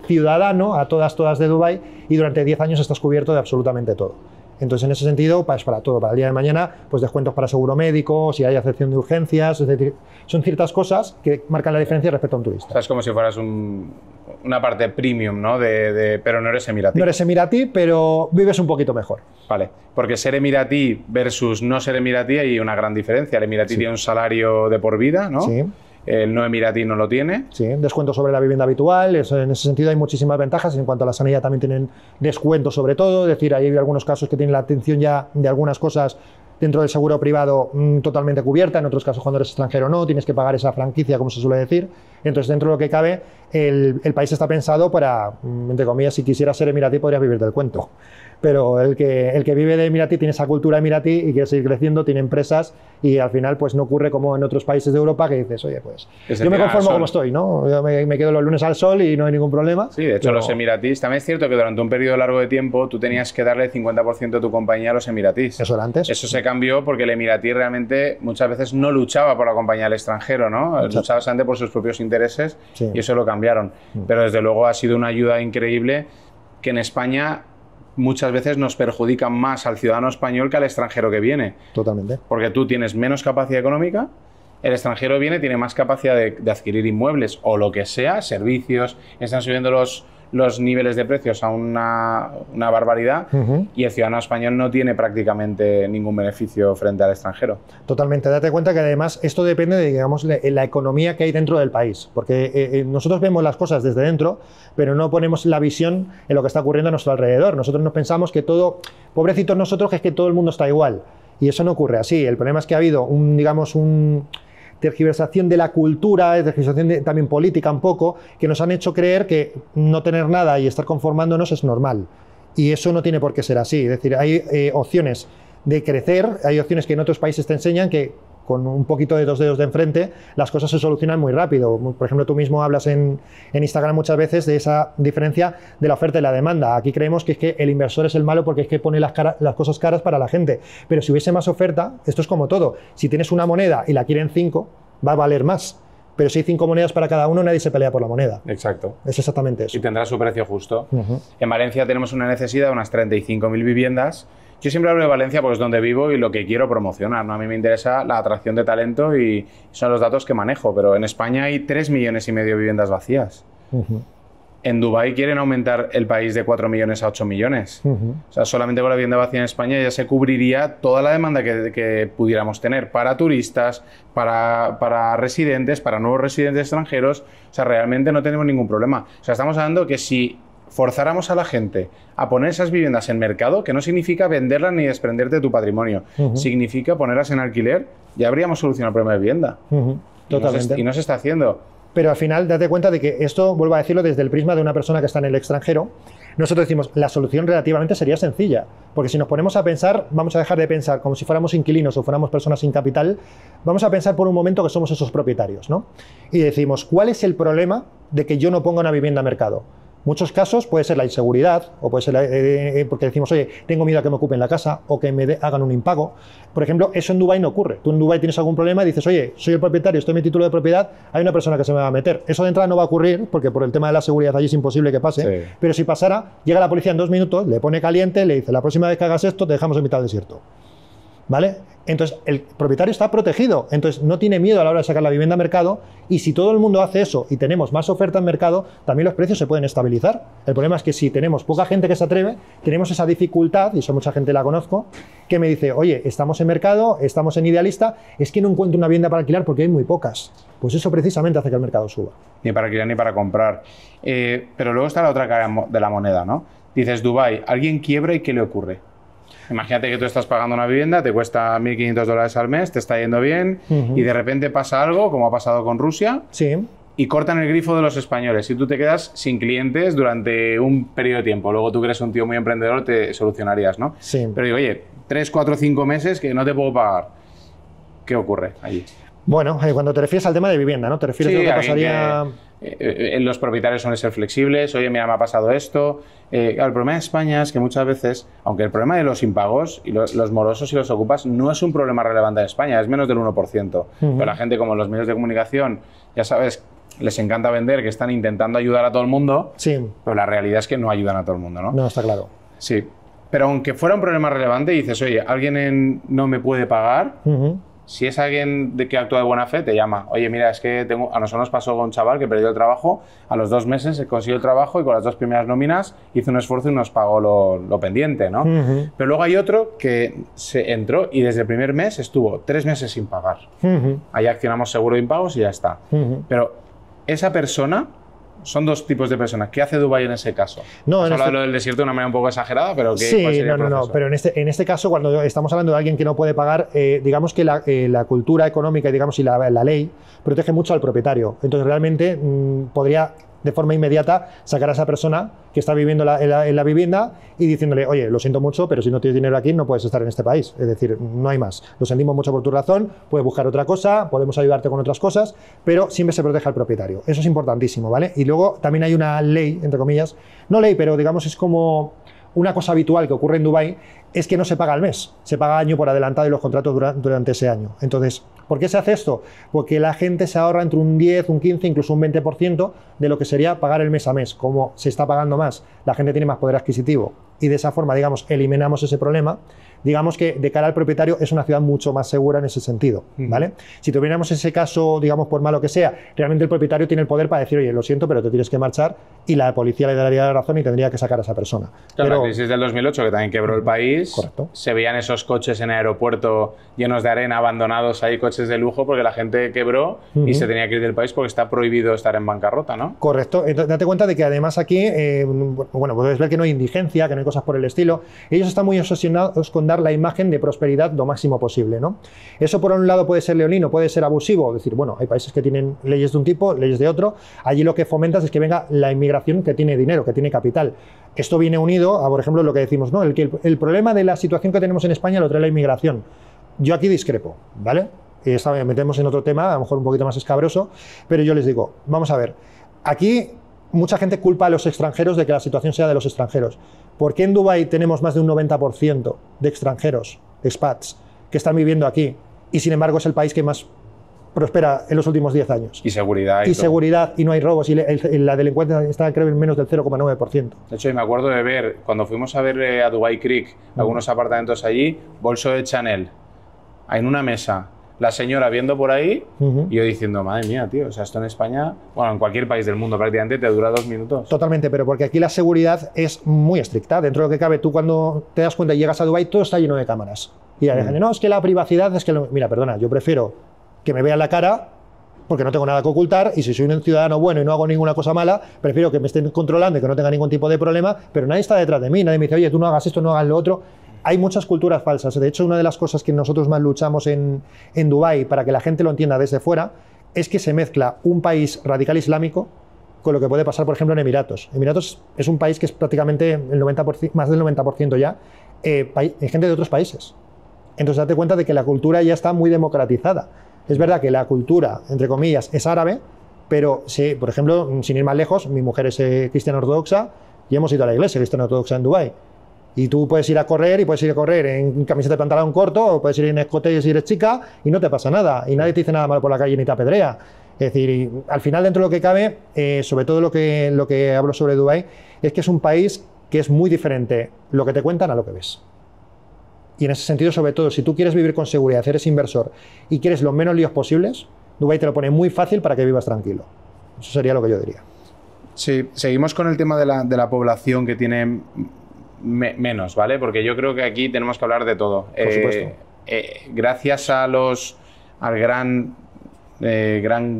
ciudadano a todas de Dubái y durante 10 años estás cubierto de absolutamente todo. Entonces, en ese sentido, es para todo. Para el día de mañana, pues descuentos para seguro médico, si hay excepción de urgencias, es decir, son ciertas cosas que marcan la diferencia respecto a un turista. O sea, es como si fueras una parte premium, ¿no? Pero no eres emiratí. No eres emiratí, pero vives un poquito mejor. Vale, porque ser emiratí versus no ser emiratí hay una gran diferencia. El emiratí tiene un salario de por vida, ¿no? Sí. El no emiratí no lo tiene. Sí, descuento sobre la vivienda habitual. En ese sentido hay muchísimas ventajas. En cuanto a la sanidad también tienen descuento sobre todo. Es decir, hay algunos casos que tienen la atención ya de algunas cosas dentro del seguro privado totalmente cubierta. En otros casos, cuando eres extranjero no, tienes que pagar esa franquicia, como se suele decir. Entonces, dentro de lo que cabe, el país está pensado para, entre comillas, si quisieras ser emiratí podrías vivir del cuento. Pero el que vive de emiratí tiene esa cultura emiratí y quiere seguir creciendo, tiene empresas y al final pues no ocurre como en otros países de Europa que dices, oye, pues yo me conformo como estoy, ¿no? Yo me quedo los lunes al sol y no hay ningún problema. Sí, de hecho los emiratís, también es cierto que durante un periodo largo de tiempo tú tenías que darle el 50% de tu compañía a los emiratís. Eso era antes. Eso se cambió porque el emiratí realmente muchas veces no luchaba por la compañía del extranjero, ¿no? Exacto. Luchaba solamente por sus propios intereses y eso lo cambiaron. Pero desde luego ha sido una ayuda increíble que en España muchas veces nos perjudican más al ciudadano español que al extranjero que viene. Totalmente. Porque tú tienes menos capacidad económica, el extranjero viene, tiene más capacidad de adquirir inmuebles o lo que sea, servicios, están subiendo los niveles de precios a una barbaridad y el ciudadano español no tiene prácticamente ningún beneficio frente al extranjero. Totalmente. Date cuenta que además esto depende de, digamos, la economía que hay dentro del país, porque nosotros vemos las cosas desde dentro, pero no ponemos la visión en lo que está ocurriendo a nuestro alrededor. Nosotros nos pensamos que todo, pobrecitos nosotros, que es que todo el mundo está igual, y eso no ocurre así. El problema es que ha habido tergiversación de la cultura, tergiversación también política un poco, que nos han hecho creer que no tener nada y estar conformándonos es normal. Y eso no tiene por qué ser así. Es decir, hay opciones de crecer, hay opciones que en otros países te enseñan que con un poquito de 2 dedos de enfrente las cosas se solucionan muy rápido. Por ejemplo, tú mismo hablas en Instagram muchas veces de esa diferencia de la oferta y la demanda. Aquí creemos que es que el inversor es el malo porque es que pone las cosas caras para la gente. Pero si hubiese más oferta, esto es como todo. Si tienes una moneda y la quieren 5, va a valer más. Pero si hay 5 monedas para cada uno, nadie se pelea por la moneda. Exacto. Es exactamente eso. Y tendrá su precio justo. En Valencia tenemos una necesidad de unas 35.000 viviendas. Yo siempre hablo de Valencia porque es donde vivo y lo que quiero promocionar, ¿no? A mí me interesa la atracción de talento y son los datos que manejo, pero en España hay 3,5 millones de viviendas vacías. En Dubái quieren aumentar el país de 4 millones a 8 millones. O sea, solamente con la vivienda vacía en España ya se cubriría toda la demanda que pudiéramos tener para turistas, para residentes, para nuevos residentes extranjeros. O sea, realmente no tenemos ningún problema. O sea, estamos hablando que si forzáramos a la gente a poner esas viviendas en mercado, que no significa venderlas ni desprenderte de tu patrimonio, significa ponerlas en alquiler, ya habríamos solucionado el problema de vivienda. Totalmente. Y no se está haciendo. Pero al final, date cuenta de que esto, vuelvo a decirlo, desde el prisma de una persona que está en el extranjero, nosotros decimos, la solución relativamente sería sencilla, porque si nos ponemos a pensar, vamos a dejar de pensar como si fuéramos inquilinos o fuéramos personas sin capital, vamos a pensar por un momento que somos esos propietarios, ¿no? Y decimos, ¿cuál es el problema de que yo no ponga una vivienda a mercado? Muchos casos puede ser la inseguridad, o puede ser porque decimos, oye, tengo miedo a que me ocupen la casa o que me hagan un impago. Por ejemplo, eso en Dubái no ocurre. Tú en Dubái tienes algún problema y dices, oye, soy el propietario, estoy en mi título de propiedad, hay una persona que se me va a meter. Eso de entrada no va a ocurrir porque por el tema de la seguridad allí es imposible que pase. Sí. Pero si pasara, llega la policía en 2 minutos, le pone caliente, le dice, la próxima vez que hagas esto te dejamos en mitad del desierto. ¿Vale? Entonces, el propietario está protegido, entonces no tiene miedo a la hora de sacar la vivienda a mercado, y si todo el mundo hace eso y tenemos más oferta en mercado, también los precios se pueden estabilizar. El problema es que si tenemos poca gente que se atreve, tenemos esa dificultad, y eso mucha gente la conozco, que me dice, oye, estamos en mercado, estamos en Idealista, es que no encuentro una vivienda para alquilar porque hay muy pocas. Pues eso precisamente hace que el mercado suba. Ni para alquilar ni para comprar. Pero luego está la otra cara de la moneda, ¿no? Dices, Dubái, alguien quiebra y ¿qué le ocurre? Imagínate que tú estás pagando una vivienda, te cuesta $1.500 al mes, te está yendo bien, y de repente pasa algo, como ha pasado con Rusia, y cortan el grifo de los españoles y tú te quedas sin clientes durante un periodo de tiempo. Luego tú que eres un tío muy emprendedor, te solucionarías, ¿no? Sí. Pero digo, oye, 3, 4, 5 meses que no te puedo pagar. ¿Qué ocurre allí? Bueno, cuando te refieres al tema de vivienda, ¿no? Te refieres a lo que pasaría... los propietarios suelen ser flexibles, oye, mira, me ha pasado esto. Claro, el problema de España es que muchas veces, aunque el problema de los impagos y los morosos y los ocupas no es un problema relevante en España, es menos del 1%. Pero la gente, como en los medios de comunicación, ya sabes, les encanta vender que están intentando ayudar a todo el mundo, pero la realidad es que no ayudan a todo el mundo, ¿no? No, está claro. Sí, pero aunque fuera un problema relevante y dices, oye, alguien no me puede pagar... Si es alguien que actúa de buena fe, te llama. Oye, mira, es que a nosotros nos pasó con un chaval que perdió el trabajo, a los 2 meses consiguió el trabajo y con las 2 primeras nóminas hizo un esfuerzo y nos pagó lo pendiente, ¿no? Pero luego hay otro que se entró y desde el primer mes estuvo 3 meses sin pagar. Ahí accionamos seguro de impagos y ya está. Pero esa persona... Son 2 tipos de personas. ¿Qué hace Dubái en ese caso? No, has hablado de lo del desierto de una manera un poco exagerada, pero ¿cuál sería el proceso? Pero en este caso, cuando estamos hablando de alguien que no puede pagar, digamos que la cultura económica y la ley protege mucho al propietario. Entonces, realmente podría, de forma inmediata, sacar a esa persona que está viviendo en la vivienda y diciéndole, oye, lo siento mucho, pero si no tienes dinero aquí no puedes estar en este país. Es decir, no hay más. Lo sentimos mucho por tu razón, puedes buscar otra cosa, podemos ayudarte con otras cosas, pero siempre se protege al propietario. Eso es importantísimo, ¿vale? Y luego también hay una ley, entre comillas, no ley, pero digamos es como una cosa habitual que ocurre en Dubái, es que no se paga al mes, se paga año por adelantado y los contratos durante ese año. Entonces, ¿por qué se hace esto? Porque la gente se ahorra entre un 10, un 15, incluso un 20% de lo que sería pagar el mes a mes. Como se está pagando más, la gente tiene más poder adquisitivo y de esa forma, digamos, eliminamos ese problema. Digamos que de cara al propietario es una ciudad mucho más segura en ese sentido, ¿vale? Si tuviéramos ese caso, digamos, por malo que sea, realmente el propietario tiene el poder para decir, oye, lo siento, pero te tienes que marchar, y la policía le daría la razón y tendría que sacar a esa persona. Claro, la crisis del 2008, que también quebró el país, país, correcto, se veían esos coches en el aeropuerto llenos de arena, abandonados ahí, coches de lujo, porque la gente quebró y se tenía que ir del país porque está prohibido estar en bancarrota, ¿no? Correcto. Entonces, date cuenta de que además aquí, bueno, puedes ver que no hay indigencia, que no hay cosas por el estilo. Ellos están muy obsesionados con dar la imagen de prosperidad lo máximo posible, ¿no? Eso por un lado puede ser leonino, puede ser abusivo, es decir, bueno, hay países que tienen leyes de un tipo, leyes de otro. Allí lo que fomentas es que venga la inmigración que tiene dinero, que tiene capital. Esto viene unido a, por ejemplo, lo que decimos, ¿no? El problema de la situación que tenemos en España lo trae la inmigración. Yo aquí discrepo, ¿vale? Metemos en otro tema, a lo mejor un poquito más escabroso, pero yo les digo, vamos a ver, aquí mucha gente culpa a los extranjeros de que la situación sea de los extranjeros. ¿Por qué en Dubái tenemos más de un 90% de extranjeros, expats, que están viviendo aquí, y sin embargo es el país que más prospera en los últimos 10 años? Y seguridad. Y seguridad, y no hay robos, y la delincuencia está, creo, en menos del 0,9%. De hecho, me acuerdo de ver, cuando fuimos a ver a Dubai Creek, algunos apartamentos allí, bolso de Chanel, en una mesa, la señora viendo por ahí, y yo diciendo, madre mía, tío, o sea, esto en España, bueno, en cualquier país del mundo prácticamente te dura 2 minutos. Totalmente, pero porque aquí la seguridad es muy estricta. Dentro de lo que cabe, tú cuando te das cuenta y llegas a Dubái, todo está lleno de cámaras. Y la gente, no, es que la privacidad es que... Mira, perdona, yo prefiero que me vean la cara, porque no tengo nada que ocultar, y si soy un ciudadano bueno y no hago ninguna cosa mala, prefiero que me estén controlando y que no tenga ningún tipo de problema, pero nadie está detrás de mí, nadie me dice, oye, tú no hagas esto, no hagas lo otro. Hay muchas culturas falsas. De hecho, una de las cosas que nosotros más luchamos en Dubái, para que la gente lo entienda desde fuera, es que se mezcla un país radical islámico con lo que puede pasar, por ejemplo, en Emiratos. Emiratos es un país que es prácticamente el 90%, más del 90% ya, gente de otros países. Entonces, date cuenta de que la cultura ya está muy democratizada. Es verdad que la cultura, entre comillas, es árabe, pero sí, por ejemplo, sin ir más lejos, mi mujer es cristiana ortodoxa y hemos ido a la iglesia cristiana ortodoxa en Dubái. Y tú puedes ir a correr y puedes ir a correr en camiseta de pantalón corto o puedes ir en escote si eres chica y no te pasa nada. Y nadie te dice nada malo por la calle ni te apedrea. Es decir, al final, dentro de lo que cabe, sobre todo lo que hablo sobre Dubái, es que es un país que es muy diferente lo que te cuentan a lo que ves. Y en ese sentido, sobre todo, si tú quieres vivir con seguridad, eres inversor y quieres los menos líos posibles, Dubái te lo pone muy fácil para que vivas tranquilo. Eso sería lo que yo diría. Sí, seguimos con el tema de la población que tiene menos, ¿vale? Porque yo creo que aquí tenemos que hablar de todo. Por supuesto. Gracias al gran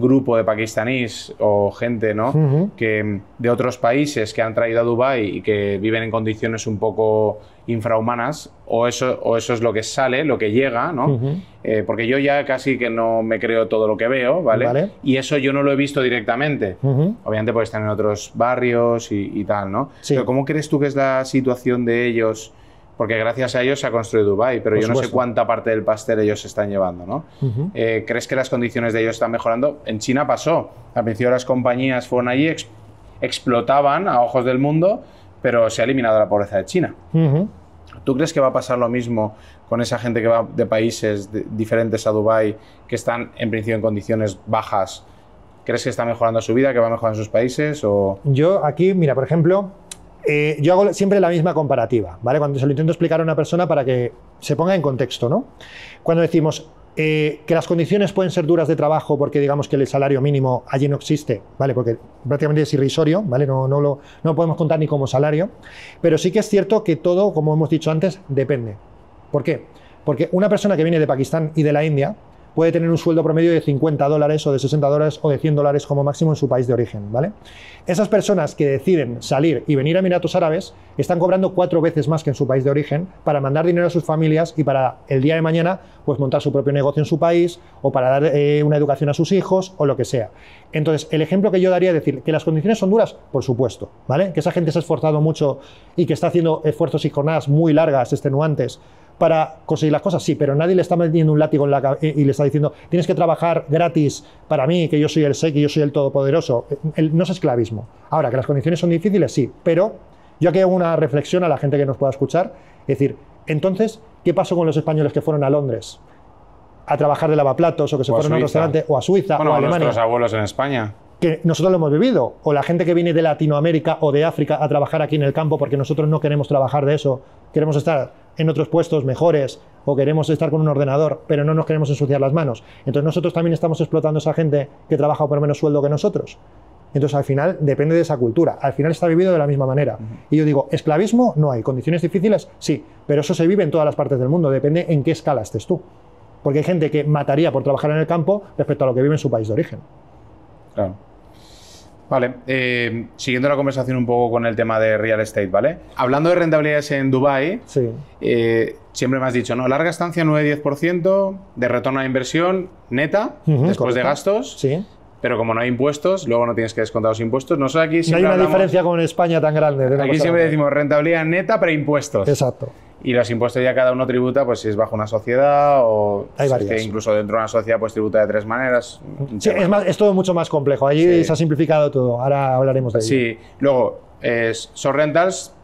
grupo de pakistaníes o gente, ¿no? Que de otros países que han traído a Dubái y que viven en condiciones un poco infrahumanas, o eso es lo que sale, lo que llega, ¿no? Porque yo ya casi que no me creo todo lo que veo, ¿vale? Y eso yo no lo he visto directamente. Obviamente porque están en otros barrios y tal, ¿no? Sí. Pero ¿cómo crees tú que es la situación de ellos? Porque gracias a ellos se ha construido Dubái, pero yo no sé cuánta parte del pastel ellos se están llevando, ¿no? ¿Crees que las condiciones de ellos están mejorando? En China pasó. Al principio las compañías fueron allí, explotaban a ojos del mundo, pero se ha eliminado la pobreza de China. ¿Tú crees que va a pasar lo mismo con esa gente que va de países diferentes a Dubái, que están en principio en condiciones bajas? ¿Crees que está mejorando su vida, que va mejorando sus países? O... Yo aquí, mira, por ejemplo... yo hago siempre la misma comparativa, ¿vale? Cuando se lo intento explicar a una persona para que se ponga en contexto, ¿no? Cuando decimos que las condiciones pueden ser duras de trabajo porque digamos que el salario mínimo allí no existe, ¿vale? Porque prácticamente es irrisorio, ¿vale? No lo podemos contar ni como salario, pero sí que es cierto que todo, como hemos dicho antes, depende. ¿Por qué? Porque una persona que viene de Pakistán y de la India puede tener un sueldo promedio de $50 o de $60 o de $100 como máximo en su país de origen, ¿vale? Esas personas que deciden salir y venir a Emiratos Árabes están cobrando 4 veces más que en su país de origen para mandar dinero a sus familias y para el día de mañana pues montar su propio negocio en su país o para dar una educación a sus hijos o lo que sea. Entonces, el ejemplo que yo daría es decir, ¿que las condiciones son duras? Por supuesto, ¿vale? Que esa gente se ha esforzado mucho y que está haciendo esfuerzos y jornadas muy largas, extenuantes, para conseguir las cosas, sí, pero nadie le está metiendo un látigo en la cabeza y le está diciendo tienes que trabajar gratis para mí, que yo soy el que yo soy el todopoderoso. No es esclavismo. Ahora, que las condiciones son difíciles, sí, pero yo aquí hago una reflexión a la gente que nos pueda escuchar, es decir, entonces, ¿qué pasó con los españoles que fueron a Londres a trabajar de lavaplatos o que se fueron a un restaurante o a Suiza o a Alemania? Nuestros abuelos en España. Que nosotros lo hemos vivido, o la gente que viene de Latinoamérica o de África a trabajar aquí en el campo porque nosotros no queremos trabajar de eso, queremos estar en otros puestos mejores o queremos estar con un ordenador, pero no nos queremos ensuciar las manos. Entonces nosotros también estamos explotando a esa gente que trabaja por menos sueldo que nosotros. Entonces, al final, depende de esa cultura. Al final está vivido de la misma manera. Y yo digo, ¿esclavismo? No hay. ¿Condiciones difíciles? Sí. Pero eso se vive en todas las partes del mundo. Depende en qué escala estés tú. Porque hay gente que mataría por trabajar en el campo respecto a lo que vive en su país de origen. Claro. Vale, siguiendo la conversación un poco con el tema de real estate, ¿vale? Hablando de rentabilidades en Dubái, sí. Siempre me has dicho, ¿no? Larga estancia 9-10% de retorno a inversión neta, después correcto. de gastos. Sí. Pero como no hay impuestos, luego no tienes que descontar los impuestos. Nosotros aquí no hay una diferencia con España tan grande. Aquí siempre decimos rentabilidad neta, pero impuestos. Exacto. Y los impuestos ya cada uno tributa, pues si es bajo una sociedad o hay si es que incluso dentro de una sociedad pues tributa de 3 maneras. Sí, es todo mucho más complejo. Allí se ha simplificado todo. Ahora hablaremos de ello. Sí. Luego, Short Rentals,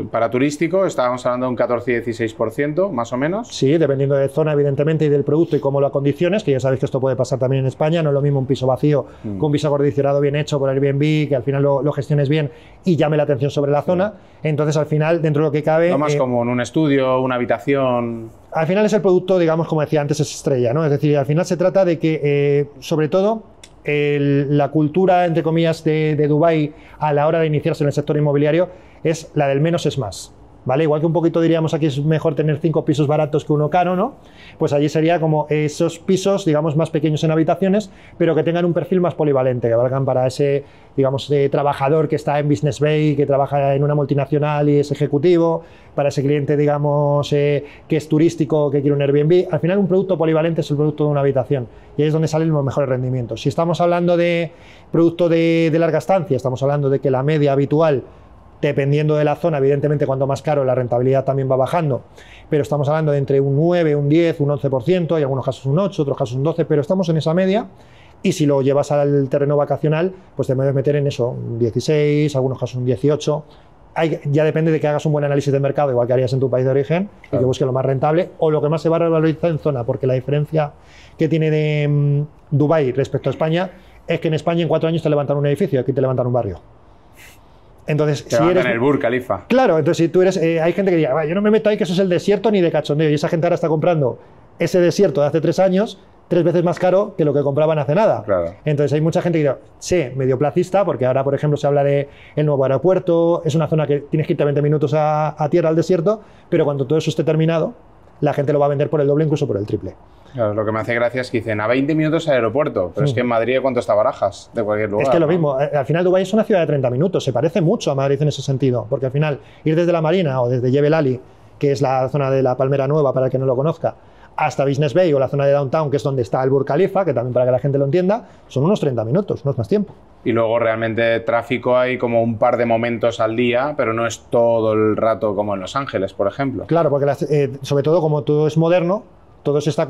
para turístico, estábamos hablando de un 14-16%, más o menos. Sí, dependiendo de zona, evidentemente, y del producto y cómo lo acondiciones, que ya sabéis que esto puede pasar también en España. No es lo mismo un piso vacío con un piso acondicionado bien hecho por Airbnb, que al final lo gestiones bien y llame la atención sobre la zona. Entonces, al final, dentro de lo que cabe... Lo más común, un estudio, una habitación... Al final es el producto, digamos, como decía antes, es estrella, ¿no? Es decir, al final se trata de que, sobre todo, la cultura, entre comillas, de Dubái a la hora de iniciarse en el sector inmobiliario es la del menos es más, ¿vale? Igual que un poquito diríamos aquí es mejor tener 5 pisos baratos que uno caro, ¿no? Pues allí sería como esos pisos, digamos, más pequeños en habitaciones, pero que tengan un perfil más polivalente, que valgan para ese, digamos, trabajador que está en Business Bay, que trabaja en una multinacional y es ejecutivo, para ese cliente, digamos, que es turístico, que quiere un Airbnb. Al final un producto polivalente es el producto de una habitación y ahí es donde salen los mejores rendimientos. Si estamos hablando de producto de larga estancia, estamos hablando de que la media habitual, dependiendo de la zona, evidentemente cuanto más caro la rentabilidad también va bajando, pero estamos hablando de entre un 9, un 10, un 11%, hay algunos casos un 8, otros casos un 12, pero estamos en esa media y si lo llevas al terreno vacacional, pues te puedes meter en eso, un 16, algunos casos un 18. Ya depende de que hagas un buen análisis de mercado, igual que harías en tu país de origen, y que busques lo más rentable o lo que más se va a revalorizar en zona, porque la diferencia que tiene de Dubái respecto a España es que en España en 4 años te levantan un edificio y aquí te levantan un barrio. Entonces, si eres en el Burj Khalifa. Claro, entonces si tú eres, hay gente que diga, yo no me meto ahí que eso es el desierto ni de cachondeo, y esa gente ahora está comprando ese desierto de hace 3 años 3 veces más caro que lo que compraban hace nada. Claro. Entonces hay mucha gente que dice, sí, medio placista, porque ahora, por ejemplo, se habla de el nuevo aeropuerto, es una zona que tienes que irte 20 minutos a tierra, al desierto, pero cuando todo eso esté terminado, la gente lo va a vender por el doble, incluso por el triple. Claro, lo que me hace gracia es que dicen a 20 minutos al aeropuerto, pero es que en Madrid ¿cuánto está Barajas? De cualquier lugar. Es que lo mismo, al final Dubái es una ciudad de 30 minutos, se parece mucho a Madrid en ese sentido, porque al final ir desde la Marina o desde Jebel Ali, que es la zona de la Palmera Nueva para el que no lo conozca, hasta Business Bay o la zona de Downtown, que es donde está el Burj Khalifa, que también para que la gente lo entienda, son unos 30 minutos, no es más tiempo. Y luego realmente tráfico hay como un par de momentos al día, pero no es todo el rato como en Los Ángeles, por ejemplo. Claro, porque sobre todo como todo es moderno, todo se está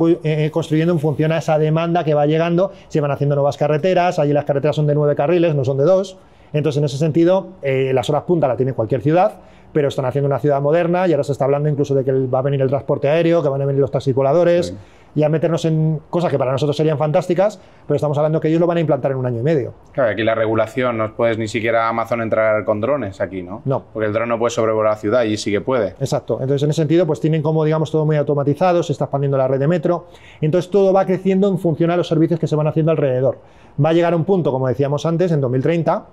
construyendo en función a esa demanda que va llegando, se van haciendo nuevas carreteras, allí las carreteras son de 9 carriles, no son de 2, entonces en ese sentido las horas punta la tiene cualquier ciudad, pero están haciendo una ciudad moderna y ahora se está hablando incluso de que va a venir el transporte aéreo, que van a venir los taxis voladores, sí. Y a meternos en cosas que para nosotros serían fantásticas, pero estamos hablando que ellos lo van a implantar en 1 año y medio. Claro, aquí la regulación, no puedes ni siquiera Amazon entrar con drones aquí, ¿no? No. Porque el dron no puede sobrevolar la ciudad y sí que puede. Exacto. Entonces, en ese sentido, pues tienen como, digamos, todo muy automatizado, se está expandiendo la red de metro, entonces todo va creciendo en función a los servicios que se van haciendo alrededor. Va a llegar a un punto, como decíamos antes, en 2030,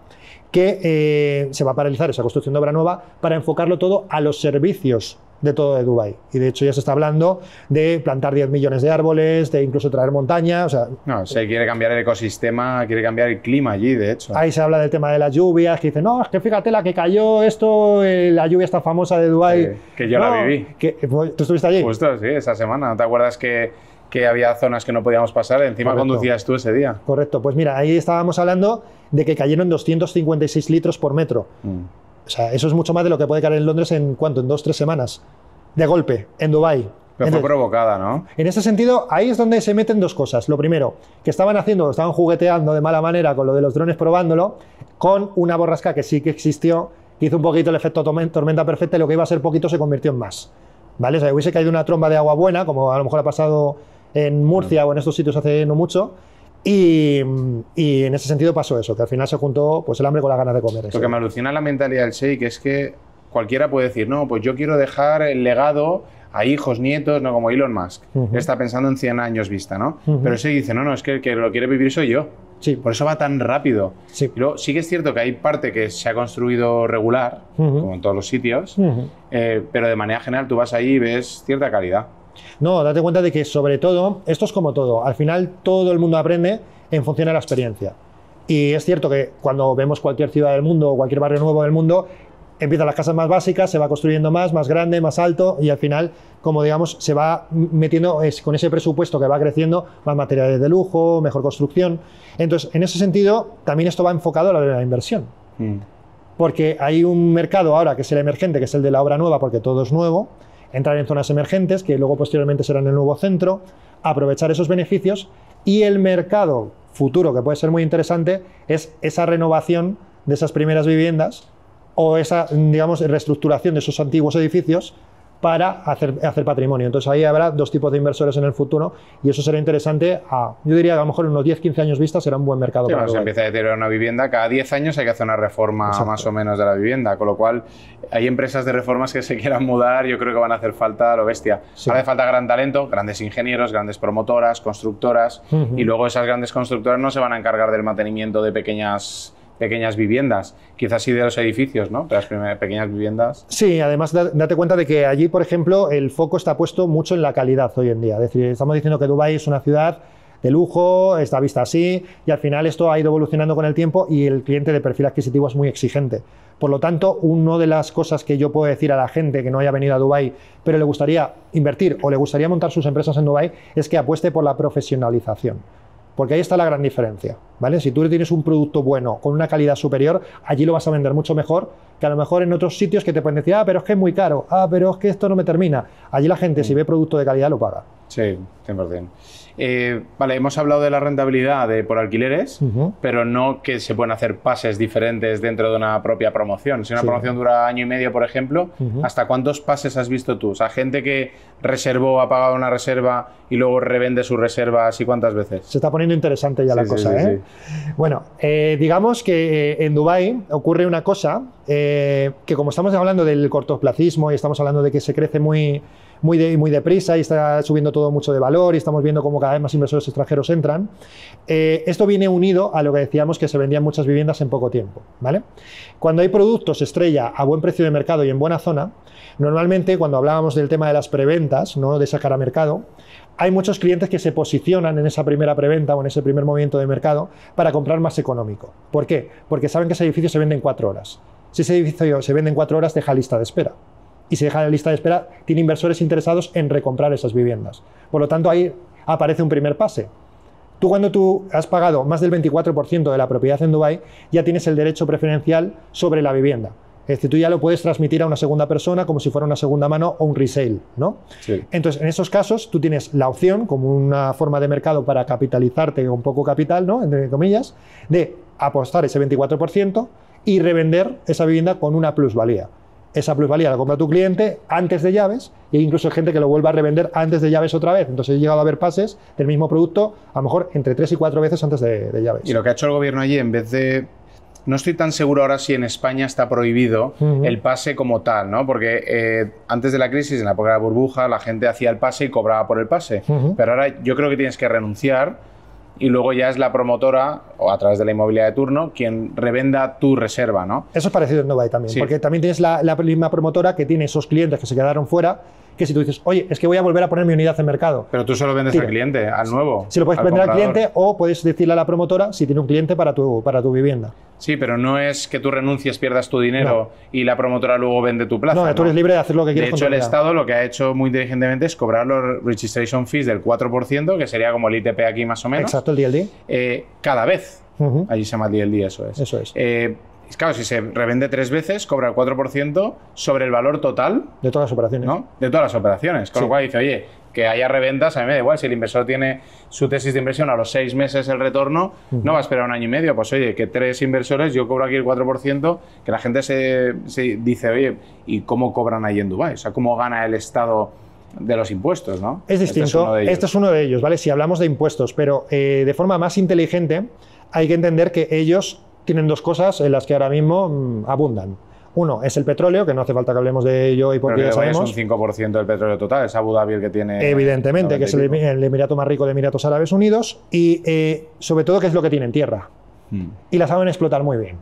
que se va a paralizar esa construcción de obra nueva para enfocarlo todo a los servicios de todo de Dubái. Y de hecho ya se está hablando de plantar 10 millones de árboles, de incluso traer montaña, o sea... No, se quiere cambiar el ecosistema, quiere cambiar el clima allí, de hecho. Ahí se habla del tema de las lluvias, que dicen, no, es que fíjate la que cayó esto, la lluvia esta famosa de Dubái. Que yo la viví. ¿Tú estuviste allí? Justo, sí, esa semana. ¿No te acuerdas que había zonas que no podíamos pasar? Encima correcto. Conducías tú ese día. Correcto, pues mira, ahí estábamos hablando de que cayeron 256 litros por metro. O sea, eso es mucho más de lo que puede caer en Londres en ¿cuánto? En 2-3 semanas. De golpe, en Dubái. Pero entonces, fue provocada, ¿no? En ese sentido, ahí es donde se meten 2 cosas. Lo primero, que estaban jugueteando de mala manera con lo de los drones probándolo, con una borrasca que sí que existió, que hizo un poquito el efecto tormenta perfecta y lo que iba a ser poquito se convirtió en más. ¿Vale? O sea, hubiese caído una tromba de agua buena, como a lo mejor ha pasado en Murcia o en estos sitios hace no mucho, y en ese sentido pasó eso, que al final se juntó pues el hambre con las ganas de comer. Lo que me alucina la mentalidad del sheik es que cualquiera puede decir, no, pues yo quiero dejar el legado a hijos, nietos, no como Elon Musk. Él está pensando en 100 años vista, ¿no? Pero el sheik dice, no, es que el que lo quiere vivir soy yo. Sí. Por eso va tan rápido. Sí. Y luego, sí que es cierto que hay parte que se ha construido regular, como en todos los sitios, pero de manera general tú vas ahí y ves cierta calidad. No, date cuenta de que sobre todo, esto es como todo, al final todo el mundo aprende en función de la experiencia. Y es cierto que cuando vemos cualquier ciudad del mundo o cualquier barrio nuevo del mundo, empiezan las casas más básicas, se va construyendo más grande, más alto, y al final, como digamos, se va metiendo con ese presupuesto que va creciendo, más materiales de lujo, mejor construcción. Entonces, en ese sentido, también esto va enfocado a la inversión. Porque hay un mercado ahora que es el emergente, que es el de la obra nueva, porque todo es nuevo, entrar en zonas emergentes, que luego posteriormente serán el nuevo centro, aprovechar esos beneficios, y el mercado futuro, que puede ser muy interesante, es esa renovación de esas primeras viviendas o esa, digamos, reestructuración de esos antiguos edificios para hacer patrimonio. Entonces ahí habrá dos tipos de inversores en el futuro y eso será interesante. Yo diría que a lo mejor en unos 10-15 años vista será un buen mercado. Sí, para se empieza a deteriorar una vivienda, cada 10 años hay que hacer una reforma más o menos de la vivienda, con lo cual hay empresas de reformas que se quieran mudar, yo creo que van a hacer falta a lo bestia. Sí. Hace falta gran talento, grandes ingenieros, grandes promotoras, constructoras, y luego esas grandes constructoras no se van a encargar del mantenimiento de pequeñas viviendas, quizás sí de los edificios, ¿no? Pero las pequeñas viviendas. Sí, además date cuenta de que allí, por ejemplo, el foco está puesto mucho en la calidad hoy en día. Es decir, estamos diciendo que Dubái es una ciudad de lujo, está vista así, y al final esto ha ido evolucionando con el tiempo y el cliente de perfil adquisitivo es muy exigente. Por lo tanto, una de las cosas que yo puedo decir a la gente que no haya venido a Dubái, pero le gustaría invertir o le gustaría montar sus empresas en Dubái, es que apueste por la profesionalización. Porque ahí está la gran diferencia, ¿vale? Si tú tienes un producto bueno, con una calidad superior, allí lo vas a vender mucho mejor que a lo mejor en otros sitios que te pueden decir, pero es que es muy caro, pero es que esto no me termina. Allí la gente, si ve producto de calidad, lo paga. Sí, 100%. Vale, hemos hablado de la rentabilidad por alquileres, pero no que se pueden hacer pases diferentes dentro de una propia promoción. Si una promoción dura año y medio, por ejemplo, ¿hasta cuántos pases has visto tú? O sea, gente que reservó, ha pagado una reserva y luego revende su reserva, ¿así cuántas veces? Se está poniendo interesante ya la cosa, ¿eh? Sí. Bueno, digamos que en Dubái ocurre una cosa que como estamos hablando del cortoplacismo y estamos hablando de que se crece muy deprisa y está subiendo todo mucho de valor y estamos viendo cómo cada vez más inversores extranjeros entran, esto viene unido a lo que decíamos que se vendían muchas viviendas en poco tiempo, ¿vale? Cuando hay productos estrella a buen precio de mercado y en buena zona, normalmente cuando hablábamos del tema de las preventas, ¿no? De sacar a mercado, hay muchos clientes que se posicionan en esa primera preventa o en ese primer movimiento de mercado para comprar más económico. ¿Por qué? Porque saben que ese edificio se vende en 4 horas. Si ese edificio se vende en 4 horas, deja lista de espera. Y si deja la lista de espera, tiene inversores interesados en recomprar esas viviendas. Por lo tanto, ahí aparece un primer pase. Cuando tú has pagado más del 24% de la propiedad en Dubái, ya tienes el derecho preferencial sobre la vivienda. Es decir, tú ya lo puedes transmitir a una segunda persona como si fuera una segunda mano o un resale, ¿no? Sí. Entonces, en esos casos, tú tienes la opción, como una forma de mercado para capitalizarte con poco capital, ¿no? Entre comillas, de apostar ese 24% y revender esa vivienda con una plusvalía. Esa plusvalía la compra tu cliente antes de llaves e incluso hay gente que lo vuelve a revender antes de llaves otra vez. Entonces he llegado a ver pases del mismo producto a lo mejor entre 3 y 4 veces antes de llaves. Y lo que ha hecho el gobierno allí, en vez de... No estoy tan seguro ahora si en España está prohibido el pase como tal, ¿no? Porque antes de la crisis, en la época de la burbuja, la gente hacía el pase y cobraba por el pase. Pero ahora yo creo que tienes que renunciar y luego ya es la promotora, o a través de la inmobiliaria de turno, quien revenda tu reserva, ¿no? Eso es parecido en Dubái también, porque también tienes la misma promotora que tiene esos clientes que se quedaron fuera, que si tú dices, oye, es que voy a volver a poner mi unidad en mercado. Pero tú solo vendes al cliente, al nuevo. Si lo puedes vender al cliente o puedes decirle a la promotora si tiene un cliente para tu vivienda. Sí, pero no es que tú renuncies, pierdas tu dinero y la promotora luego vende tu plaza. No, tú eres libre de hacer lo que quieras. De hecho, el Estado lo que ha hecho muy inteligentemente es cobrar los registration fees del 4%, que sería como el ITP aquí más o menos. Exacto, el DLD. Cada vez. Allí se llama DLD, eso es. Eso es. Claro, si se revende 3 veces, cobra el 4% sobre el valor total. De todas las operaciones. ¿No? De todas las operaciones. Con lo cual dice, oye, que haya reventas, a mí me da igual. Si el inversor tiene su tesis de inversión a los 6 meses el retorno, no va a esperar un año y medio. Pues oye, que 3 inversores, yo cobro aquí el 4%, que la gente se dice, oye, ¿y cómo cobran ahí en Dubái? O sea, ¿cómo gana el Estado de los impuestos, ¿no? Es distinto. Este es uno de ellos, ¿vale? Si hablamos de impuestos, pero de forma más inteligente hay que entender que ellos tienen dos cosas en las que ahora mismo abundan. Uno es el petróleo, que no hace falta que hablemos de ello y porque ya sabemos. Es un 5% del petróleo total, es Abu Dhabi el que tiene. Evidentemente, que es el Emirato más rico de Emiratos Árabes Unidos, y sobre todo que es lo que tienen tierra. Y la saben explotar muy bien.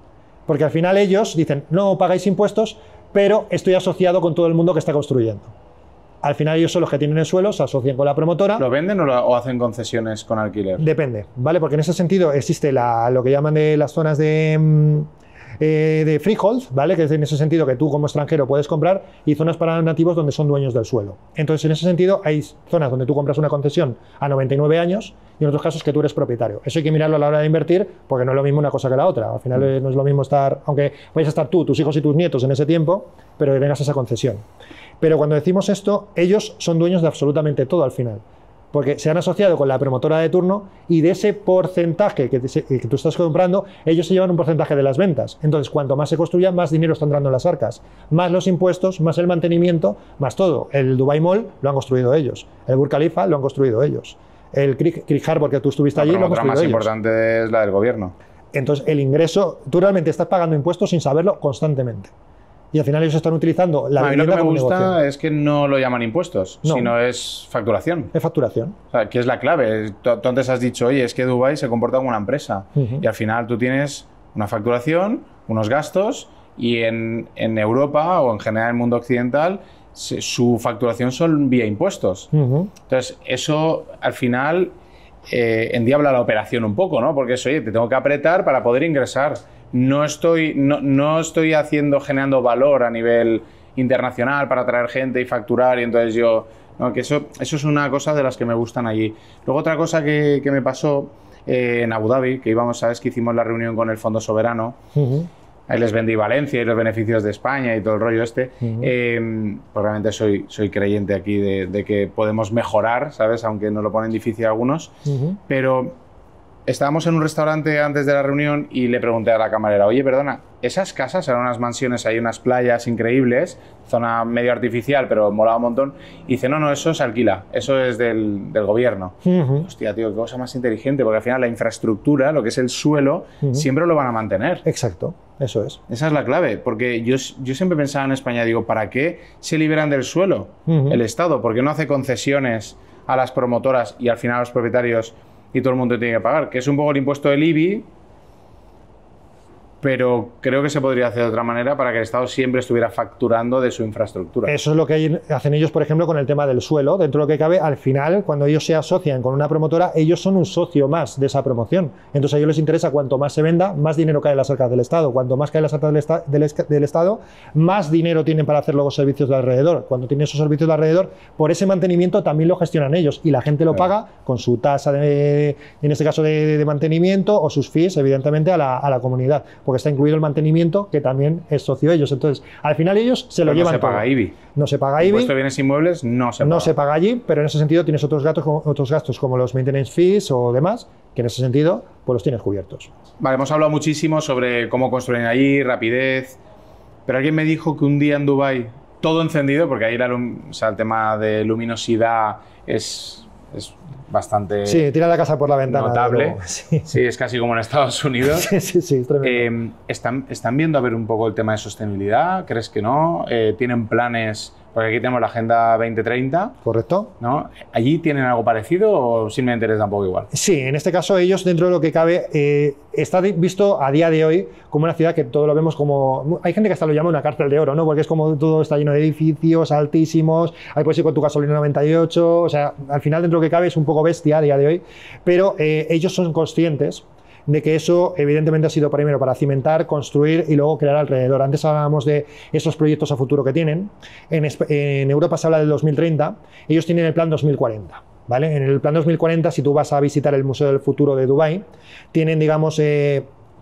Porque al final ellos dicen, no pagáis impuestos, pero estoy asociado con todo el mundo que está construyendo. Al final ellos son los que tienen el suelo, se asocian con la promotora. ¿Lo venden o hacen concesiones con alquiler? Depende, ¿vale? Porque en ese sentido existe lo que llaman de las zonas de freehold, ¿vale? Que es en ese sentido que tú como extranjero puedes comprar, y zonas para nativos donde son dueños del suelo. Entonces, en ese sentido, hay zonas donde tú compras una concesión a 99 años y en otros casos que tú eres propietario. Eso hay que mirarlo a la hora de invertir, porque no es lo mismo una cosa que la otra. Al final no es lo mismo estar, aunque vayas a estar tú, tus hijos y tus nietos en ese tiempo, pero que tengas esa concesión. Pero cuando decimos esto, ellos son dueños de absolutamente todo al final. Porque se han asociado con la promotora de turno y de ese porcentaje que tú estás comprando, ellos se llevan un porcentaje de las ventas. Entonces, cuanto más se construya, más dinero está entrando en las arcas. Más los impuestos, más el mantenimiento, más todo. El Dubai Mall lo han construido ellos. El Burj Khalifa lo han construido ellos. El Creek Harbour, que tú estuviste allí, lo han construido ellos. La más importante es la del gobierno. Entonces, el ingreso, tú realmente estás pagando impuestos sin saberlo constantemente. Y al final ellos están utilizando la vivienda como negocio. A mí lo que me gusta es que no lo llaman impuestos, sino es facturación. Es facturación. O sea, que es la clave. Tú antes has dicho, oye, es que Dubái se comporta como una empresa. Y al final tú tienes una facturación, unos gastos, y en Europa o en general en el mundo occidental su facturación son vía impuestos. Entonces, eso al final endiabla la operación un poco, ¿no? Porque es, oye, te tengo que apretar para poder ingresar. No estoy generando valor a nivel internacional para atraer gente y facturar, y entonces que eso es una cosa de las que me gustan allí. Luego otra cosa que me pasó en Abu Dhabi, que sabes que hicimos la reunión con el Fondo Soberano, ahí les vendí Valencia y los beneficios de España y todo el rollo este, pues realmente soy creyente aquí de que podemos mejorar, ¿sabes? Aunque nos lo ponen difícil algunos, pero estábamos en un restaurante antes de la reunión y le pregunté a la camarera, oye, perdona, esas casas eran unas mansiones, hay unas playas increíbles, zona medio artificial, pero molaba un montón. Y dice, no, eso se alquila, eso es del gobierno. Hostia, tío, qué cosa más inteligente, porque al final la infraestructura, lo que es el suelo, siempre lo van a mantener. Exacto, eso es. Esa es la clave, porque yo siempre pensaba en España, digo, ¿para qué se liberan del suelo el Estado? ¿Por qué no hace concesiones a las promotoras y al final a los propietarios y todo el mundo tiene que pagar? Que es un poco el impuesto del IBI, pero creo que se podría hacer de otra manera para que el Estado siempre estuviera facturando de su infraestructura. Eso es lo que hacen ellos, por ejemplo, con el tema del suelo. Dentro de lo que cabe, al final, cuando ellos se asocian con una promotora, ellos son un socio más de esa promoción. Entonces a ellos les interesa cuanto más se venda, más dinero cae en las arcas del Estado. Cuanto más cae en las arcas del Estado, más dinero tienen para hacer luego servicios de alrededor. Cuando tienen esos servicios de alrededor, por ese mantenimiento también lo gestionan ellos y la gente lo paga con su tasa, en este caso, de mantenimiento, o sus fees, evidentemente, a la comunidad. Porque está incluido el mantenimiento, que también es socio de ellos. Entonces, al final ellos se lo llevan todo. No se paga IBI. No se paga IBI. Impuesto de bienes inmuebles no se paga. No se paga allí, pero en ese sentido tienes otros gastos como los maintenance fees o demás, que en ese sentido pues los tienes cubiertos. Vale, hemos hablado muchísimo sobre cómo construyen allí, rapidez, pero alguien me dijo que un día en Dubái todo encendido, porque ahí el tema de luminosidad es bastante... Sí, tira la casa por la ventana. Notable. Sí, es casi como en Estados Unidos. Sí, es tremendo. ¿Están viendo a ver un poco el tema de sostenibilidad? ¿Crees que no? ¿Tienen planes? Porque aquí tenemos la Agenda 2030. Correcto. ¿No? ¿Allí tienen algo parecido o simplemente les da un poco igual? Sí, en este caso ellos, dentro de lo que cabe, está visto a día de hoy como una ciudad que todo lo vemos como... Hay gente que hasta lo llama una cárcel de oro, ¿no? Porque es como todo está lleno de edificios altísimos, ahí puedes ir con tu gasolina 98, o sea, al final dentro de lo que cabe es un poco bestia a día de hoy, pero ellos son conscientes de que eso evidentemente ha sido primero para cimentar, construir y luego crear alrededor. Antes hablábamos de esos proyectos a futuro que tienen. En Europa se habla del 2030, ellos tienen el plan 2040. ¿Vale? En el plan 2040, si tú vas a visitar el Museo del Futuro de Dubái, tienen, digamos,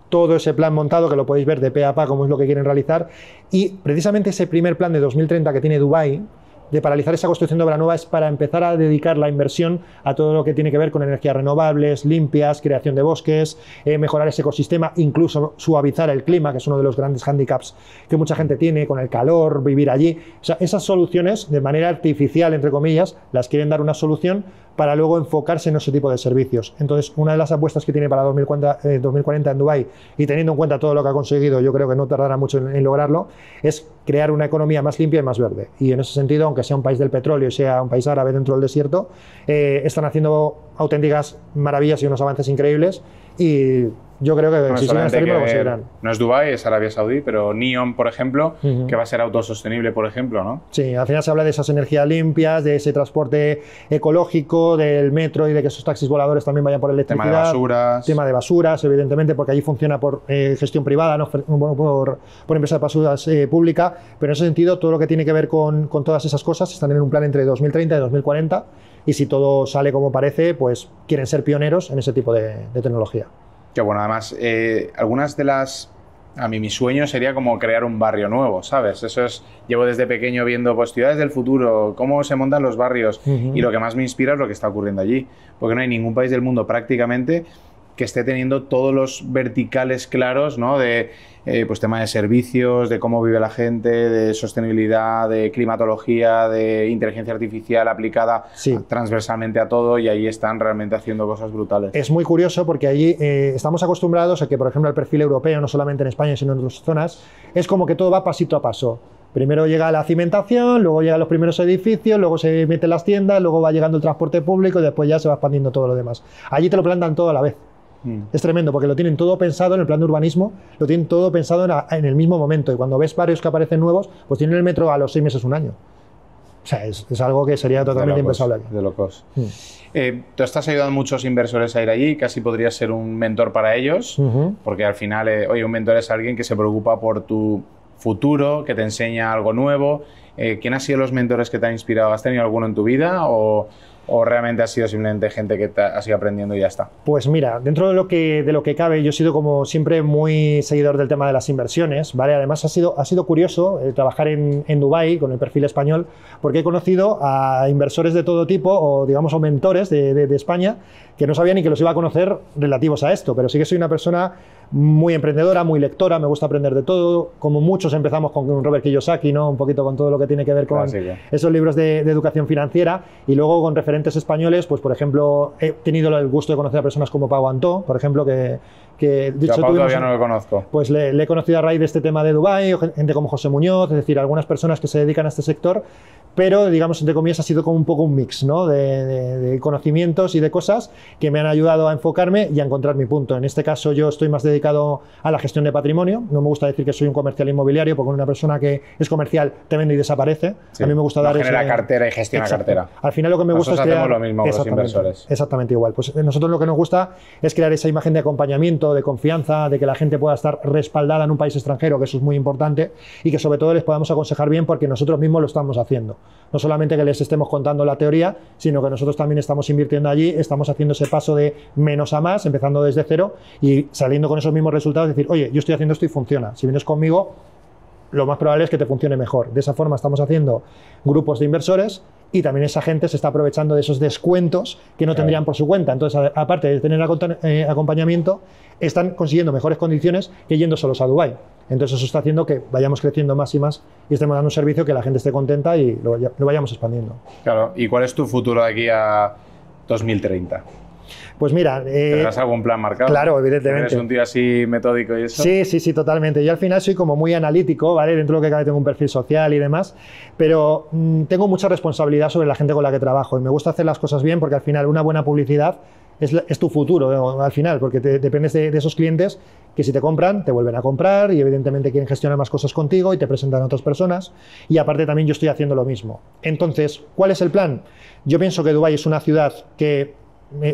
todo ese plan montado, que lo podéis ver de pe a pa cómo es lo que quieren realizar, y precisamente ese primer plan de 2030 que tiene Dubái, de paralizar esa construcción de obra nueva, es para empezar a dedicar la inversión a todo lo que tiene que ver con energías renovables, limpias, creación de bosques, mejorar ese ecosistema, incluso suavizar el clima, que es uno de los grandes hándicaps que mucha gente tiene con el calor, vivir allí. O sea, esas soluciones, de manera artificial, entre comillas, las quieren dar una solución para luego enfocarse en ese tipo de servicios. Entonces, una de las apuestas que tiene para 2040 en Dubái, y teniendo en cuenta todo lo que ha conseguido, yo creo que no tardará mucho en lograrlo, es crear una economía más limpia y más verde. Y en ese sentido, aunque sea un país del petróleo y sea un país árabe dentro del desierto, están haciendo auténticas maravillas y unos avances increíbles, y yo creo que no si siguen este ritmo lo conseguirán. No es Dubái, es Arabia Saudí, pero NEOM, por ejemplo, que va a ser autosostenible, por ejemplo, ¿no? Sí, al final se habla de esas energías limpias, de ese transporte ecológico, del metro y de que esos taxis voladores también vayan por electricidad. Tema de basuras. Tema de basuras, evidentemente, porque allí funciona por gestión privada, no por empresa de basuras pública, pero en ese sentido todo lo que tiene que ver con todas esas cosas están en un plan entre 2030 y 2040, y si todo sale como parece, pues quieren ser pioneros en ese tipo de tecnología. Que bueno, además, algunas de las... A mí mi sueño sería como crear un barrio nuevo, ¿sabes? Eso es... Llevo desde pequeño viendo pues, ciudades del futuro, cómo se montan los barrios, y lo que más me inspira es lo que está ocurriendo allí. Porque no hay ningún país del mundo prácticamente que esté teniendo todos los verticales claros, ¿no? De pues tema de servicios, de cómo vive la gente, de sostenibilidad, de climatología, de inteligencia artificial aplicada transversalmente a todo, y ahí están realmente haciendo cosas brutales. Es muy curioso porque allí estamos acostumbrados a que, por ejemplo, el perfil europeo, no solamente en España, sino en otras zonas, es como que todo va pasito a paso. Primero llega la cimentación, luego llegan los primeros edificios, luego se meten las tiendas, luego va llegando el transporte público y después ya se va expandiendo todo lo demás. Allí te lo plantan todo a la vez. Es tremendo porque lo tienen todo pensado en el plan de urbanismo, lo tienen todo pensado en el mismo momento, y cuando ves barrios que aparecen nuevos, pues tienen el metro a los 6 meses, un año. O sea, es algo que sería totalmente impensable aquí. De locos. Tú estás ayudando a muchos inversores a ir allí, casi podrías ser un mentor para ellos, porque al final, oye, un mentor es alguien que se preocupa por tu futuro, que te enseña algo nuevo. ¿Quién ha sido los mentores que te han inspirado? ¿Has tenido alguno en tu vida o realmente ha sido simplemente gente que has ido aprendiendo y ya está? Pues mira, dentro de lo que cabe, yo he sido como siempre muy seguidor del tema de las inversiones, ¿vale? Además ha sido curioso trabajar en Dubái con el perfil español, porque he conocido a inversores de todo tipo, o digamos o mentores de España, que no sabía ni que los iba a conocer relativos a esto, pero sí que soy una persona muy emprendedora, muy lectora, me gusta aprender de todo, como muchos empezamos con Robert Kiyosaki, ¿no? Un poquito con todo lo que tiene que ver con esos libros de educación financiera, y luego con referentes españoles, pues por ejemplo, he tenido el gusto de conocer a personas como Pau Antó, por ejemplo, que yo a Pau todavía no lo conozco. Pues le he conocido a raíz de este tema de Dubái, gente como José Muñoz, es decir, algunas personas que se dedican a este sector, pero digamos, entre comillas, ha sido como un poco un mix, ¿no? de conocimientos y de cosas que me han ayudado a enfocarme y a encontrar mi punto. En este caso yo estoy más dedicado a la gestión de patrimonio, no me gusta decir que soy un comercial inmobiliario, porque una persona que es comercial te vende y desaparece. Sí. A mí me gusta dar genera cartera y gestiona cartera. Al final lo que me gusta es crear... hacemos lo mismo con los inversores. Exactamente igual. Pues nosotros lo que nos gusta es crear esa imagen de acompañamiento, de confianza, de que la gente pueda estar respaldada en un país extranjero, que eso es muy importante, y que sobre todo les podamos aconsejar bien porque nosotros mismos lo estamos haciendo. No solamente que les estemos contando la teoría, sino que nosotros también estamos invirtiendo allí, estamos haciendo ese paso de menos a más, empezando desde cero y saliendo con esos mismos resultados, decir, oye, yo estoy haciendo esto y funciona. Si vienes conmigo, lo más probable es que te funcione mejor. De esa forma estamos haciendo grupos de inversores y también esa gente se está aprovechando de esos descuentos que no tendrían por su cuenta. Entonces, aparte de tener acompañamiento, están consiguiendo mejores condiciones que yendo solos a Dubái. Entonces eso está haciendo que vayamos creciendo más y más y estemos dando un servicio que la gente esté contenta y lo vayamos expandiendo. Claro. ¿Y cuál es tu futuro de aquí a 2030? Pues mira... ¿Tendrás algún plan marcado? Claro, evidentemente. ¿Eres un tío así metódico y eso? Sí, totalmente. Yo al final soy como muy analítico, ¿vale? Dentro de lo que cabe tengo un perfil social y demás, pero tengo mucha responsabilidad sobre la gente con la que trabajo y me gusta hacer las cosas bien porque al final una buena publicidad es tu futuro, al final, porque dependes de esos clientes que si te compran, te vuelven a comprar y evidentemente quieren gestionar más cosas contigo y te presentan a otras personas y aparte también yo estoy haciendo lo mismo. Entonces, ¿cuál es el plan? Yo pienso que Dubái es una ciudad que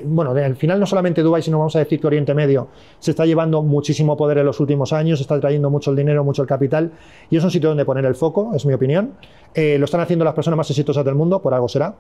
bueno, al final no solamente Dubái, sino vamos a decir que Oriente Medio se está llevando muchísimo poder en los últimos años, está trayendo mucho el dinero, mucho el capital y es un sitio donde poner el foco, es mi opinión. Lo están haciendo las personas más exitosas del mundo, por algo será.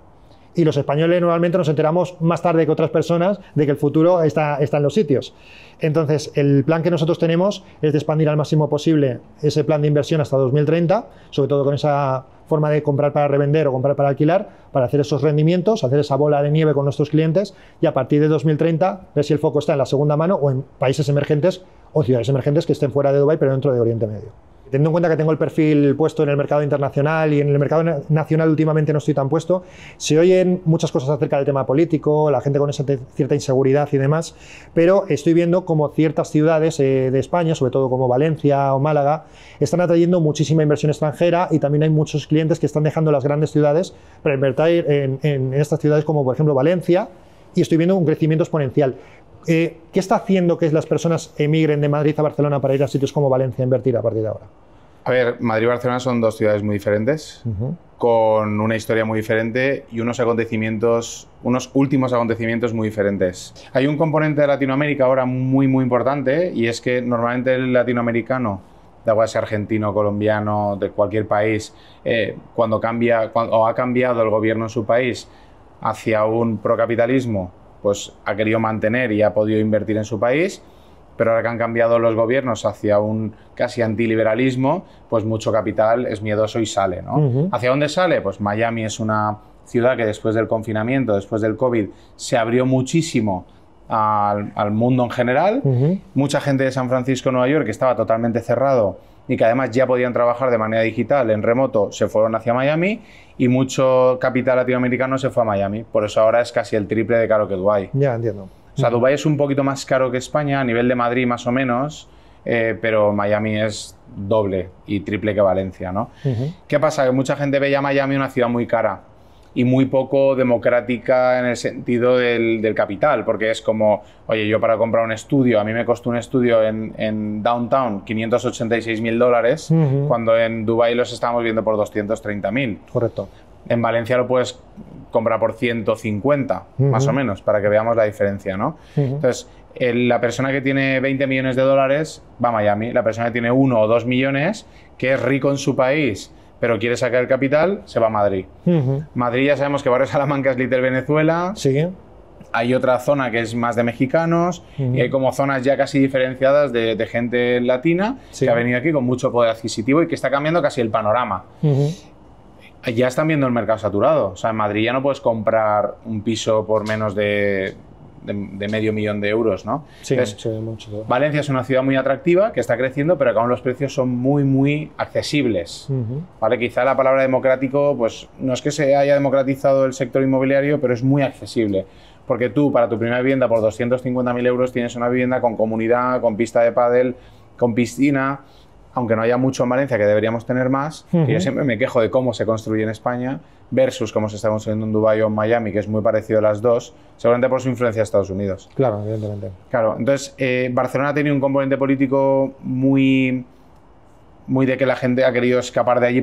Y los españoles normalmente nos enteramos más tarde que otras personas de que el futuro está en los sitios. Entonces, el plan que nosotros tenemos es de expandir al máximo posible ese plan de inversión hasta 2030, sobre todo con esa forma de comprar para revender o comprar para alquilar, para hacer esos rendimientos, hacer esa bola de nieve con nuestros clientes y a partir de 2030 ver si el foco está en la segunda mano o en países emergentes o ciudades emergentes que estén fuera de Dubái pero dentro de Oriente Medio. Teniendo en cuenta que tengo el perfil puesto en el mercado internacional y en el mercado nacional últimamente no estoy tan puesto, se oyen muchas cosas acerca del tema político, la gente con esa cierta inseguridad y demás, pero estoy viendo como ciertas ciudades de España, sobre todo como Valencia o Málaga, están atrayendo muchísima inversión extranjera y también hay muchos clientes que están dejando las grandes ciudades para invertir en estas ciudades como por ejemplo Valencia, y estoy viendo un crecimiento exponencial. ¿Qué está haciendo que las personas emigren de Madrid a Barcelona para ir a sitios como Valencia a invertir a partir de ahora? A ver, Madrid y Barcelona son dos ciudades muy diferentes, con una historia muy diferente y unos últimos acontecimientos muy diferentes. Hay un componente de Latinoamérica ahora muy importante, y es que normalmente el latinoamericano, da igual sea argentino, colombiano, de cualquier país, cuando ha cambiado el gobierno en su país hacia un procapitalismo, pues ha querido mantener y ha podido invertir en su país, pero ahora que han cambiado los gobiernos hacia un casi antiliberalismo, pues mucho capital es miedoso y sale, ¿no? ¿Hacia dónde sale? Pues Miami es una ciudad que después del confinamiento, después del COVID, se abrió muchísimo al mundo en general. Mucha gente de San Francisco, Nueva York, que estaba totalmente cerrado y que además ya podían trabajar de manera digital, en remoto, se fueron hacia Miami, y mucho capital latinoamericano se fue a Miami. Por eso ahora es casi el triple de caro que Dubái. Ya, entiendo. O sea, Dubái es un poquito más caro que España, a nivel de Madrid más o menos, pero Miami es doble y triple que Valencia, ¿no? ¿Qué pasa? Que mucha gente ve a Miami una ciudad muy cara y muy poco democrática en el sentido del capital, porque es como, oye, yo para comprar un estudio, a mí me costó un estudio en Downtown $586.000, cuando en Dubái los estábamos viendo por 230.000. Correcto. En Valencia lo puedes comprar por 150, más o menos, para que veamos la diferencia, ¿no? Entonces, la persona que tiene 20 millones de dólares va a Miami, la persona que tiene 1 o 2 millones, que es rico en su país, pero quiere sacar el capital, se va a Madrid. Madrid ya sabemos que Barrio Salamanca es Little Venezuela. Sí. Hay otra zona que es más de mexicanos, y hay como zonas ya casi diferenciadas de gente latina, que ha venido aquí con mucho poder adquisitivo y que está cambiando casi el panorama. Ya están viendo el mercado saturado. O sea, en Madrid ya no puedes comprar un piso por menos de $500.000 ¿no? Sí, entonces, sí, mucho. Valencia es una ciudad muy atractiva, que está creciendo, pero que aún los precios son muy accesibles. ¿Vale? Quizá la palabra democrático, pues no es que se haya democratizado el sector inmobiliario, pero es muy accesible. Porque tú, para tu primera vivienda, por 250.000 euros, tienes una vivienda con comunidad, con pista de pádel, con piscina, aunque no haya mucho en Valencia, que deberíamos tener más, que yo siempre me quejo de cómo se construye en España versus cómo se está construyendo en Dubái o en Miami, que es muy parecido a las dos, seguramente por su influencia a Estados Unidos. Claro, evidentemente. Claro, entonces Barcelona ha tenido un componente político muy de que la gente ha querido escapar de allí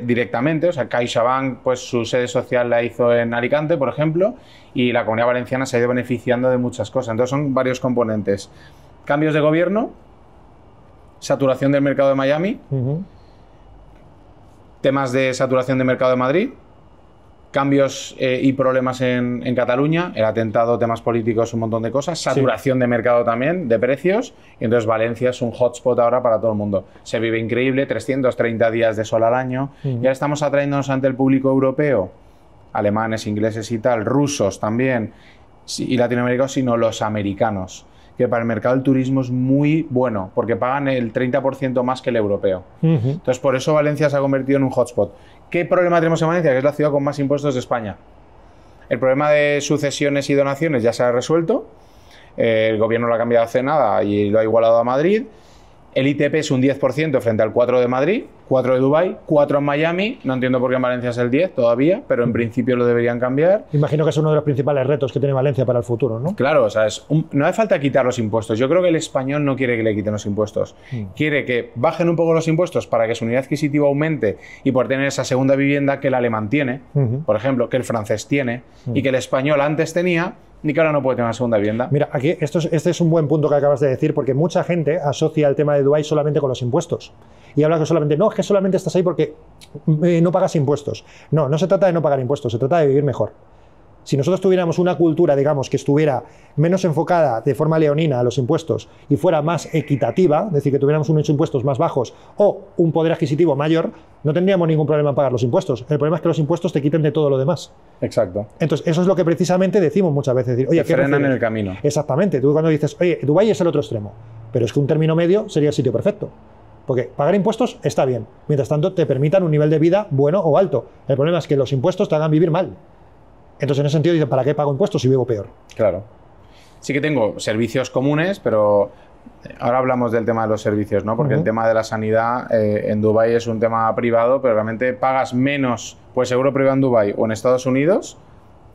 directamente. O sea, CaixaBank, pues su sede social la hizo en Alicante, por ejemplo, y la Comunidad Valenciana se ha ido beneficiando de muchas cosas. Entonces son varios componentes. Cambios de gobierno, saturación del mercado de Miami, temas de saturación del mercado de Madrid, cambios y problemas en Cataluña, el atentado, temas políticos, un montón de cosas, saturación de mercado también, de precios, y entonces Valencia es un hotspot ahora para todo el mundo. Se vive increíble, 330 días de sol al año, y ahora estamos atrayéndonos ante el público europeo, alemanes, ingleses y tal, rusos también, y latinoamericanos, sino los americanos, que para el mercado del turismo es muy bueno, porque pagan el 30% más que el europeo. Entonces, por eso Valencia se ha convertido en un hotspot. ¿Qué problema tenemos en Valencia? Que es la ciudad con más impuestos de España. El problema de sucesiones y donaciones ya se ha resuelto. El gobierno lo ha cambiado hace nada y lo ha igualado a Madrid. El ITP es un 10% frente al 4% de Madrid, 4% de Dubái, 4% en Miami. No entiendo por qué en Valencia es el 10% todavía, pero en principio lo deberían cambiar. Imagino que es uno de los principales retos que tiene Valencia para el futuro, ¿no? Claro, o sea, no hace falta quitar los impuestos. Yo creo que el español no quiere que le quiten los impuestos. Quiere que bajen un poco los impuestos para que su unidad adquisitiva aumente y por tener esa segunda vivienda que el alemán tiene, por ejemplo, que el francés tiene y que el español antes tenía, ni que ahora no puede tener una segunda vivienda. Mira, aquí este es un buen punto que acabas de decir, porque mucha gente asocia el tema de Dubái solamente con los impuestos. Y habla que solamente, no, es que solamente estás ahí porque no pagas impuestos. No, no se trata de no pagar impuestos, se trata de vivir mejor. Si nosotros tuviéramos una cultura, digamos, que estuviera menos enfocada de forma leonina a los impuestos y fuera más equitativa, es decir, que tuviéramos unos impuestos más bajos o un poder adquisitivo mayor, no tendríamos ningún problema en pagar los impuestos. El problema es que los impuestos te quiten de todo lo demás. Exacto. Entonces, eso es lo que precisamente decimos muchas veces. Decir, oye, te frenan en el camino. Exactamente. Tú cuando dices, oye, Dubái es el otro extremo, pero es que un término medio sería el sitio perfecto. Porque pagar impuestos está bien, mientras tanto te permitan un nivel de vida bueno o alto. El problema es que los impuestos te hagan vivir mal. Entonces, en ese sentido, ¿para qué pago impuestos si vivo peor? Claro. Sí que tengo servicios comunes, pero ahora hablamos del tema de los servicios, ¿no? Porque el tema de la sanidad en Dubái es un tema privado, pero realmente pagas menos por seguro privado en Dubái o en Estados Unidos,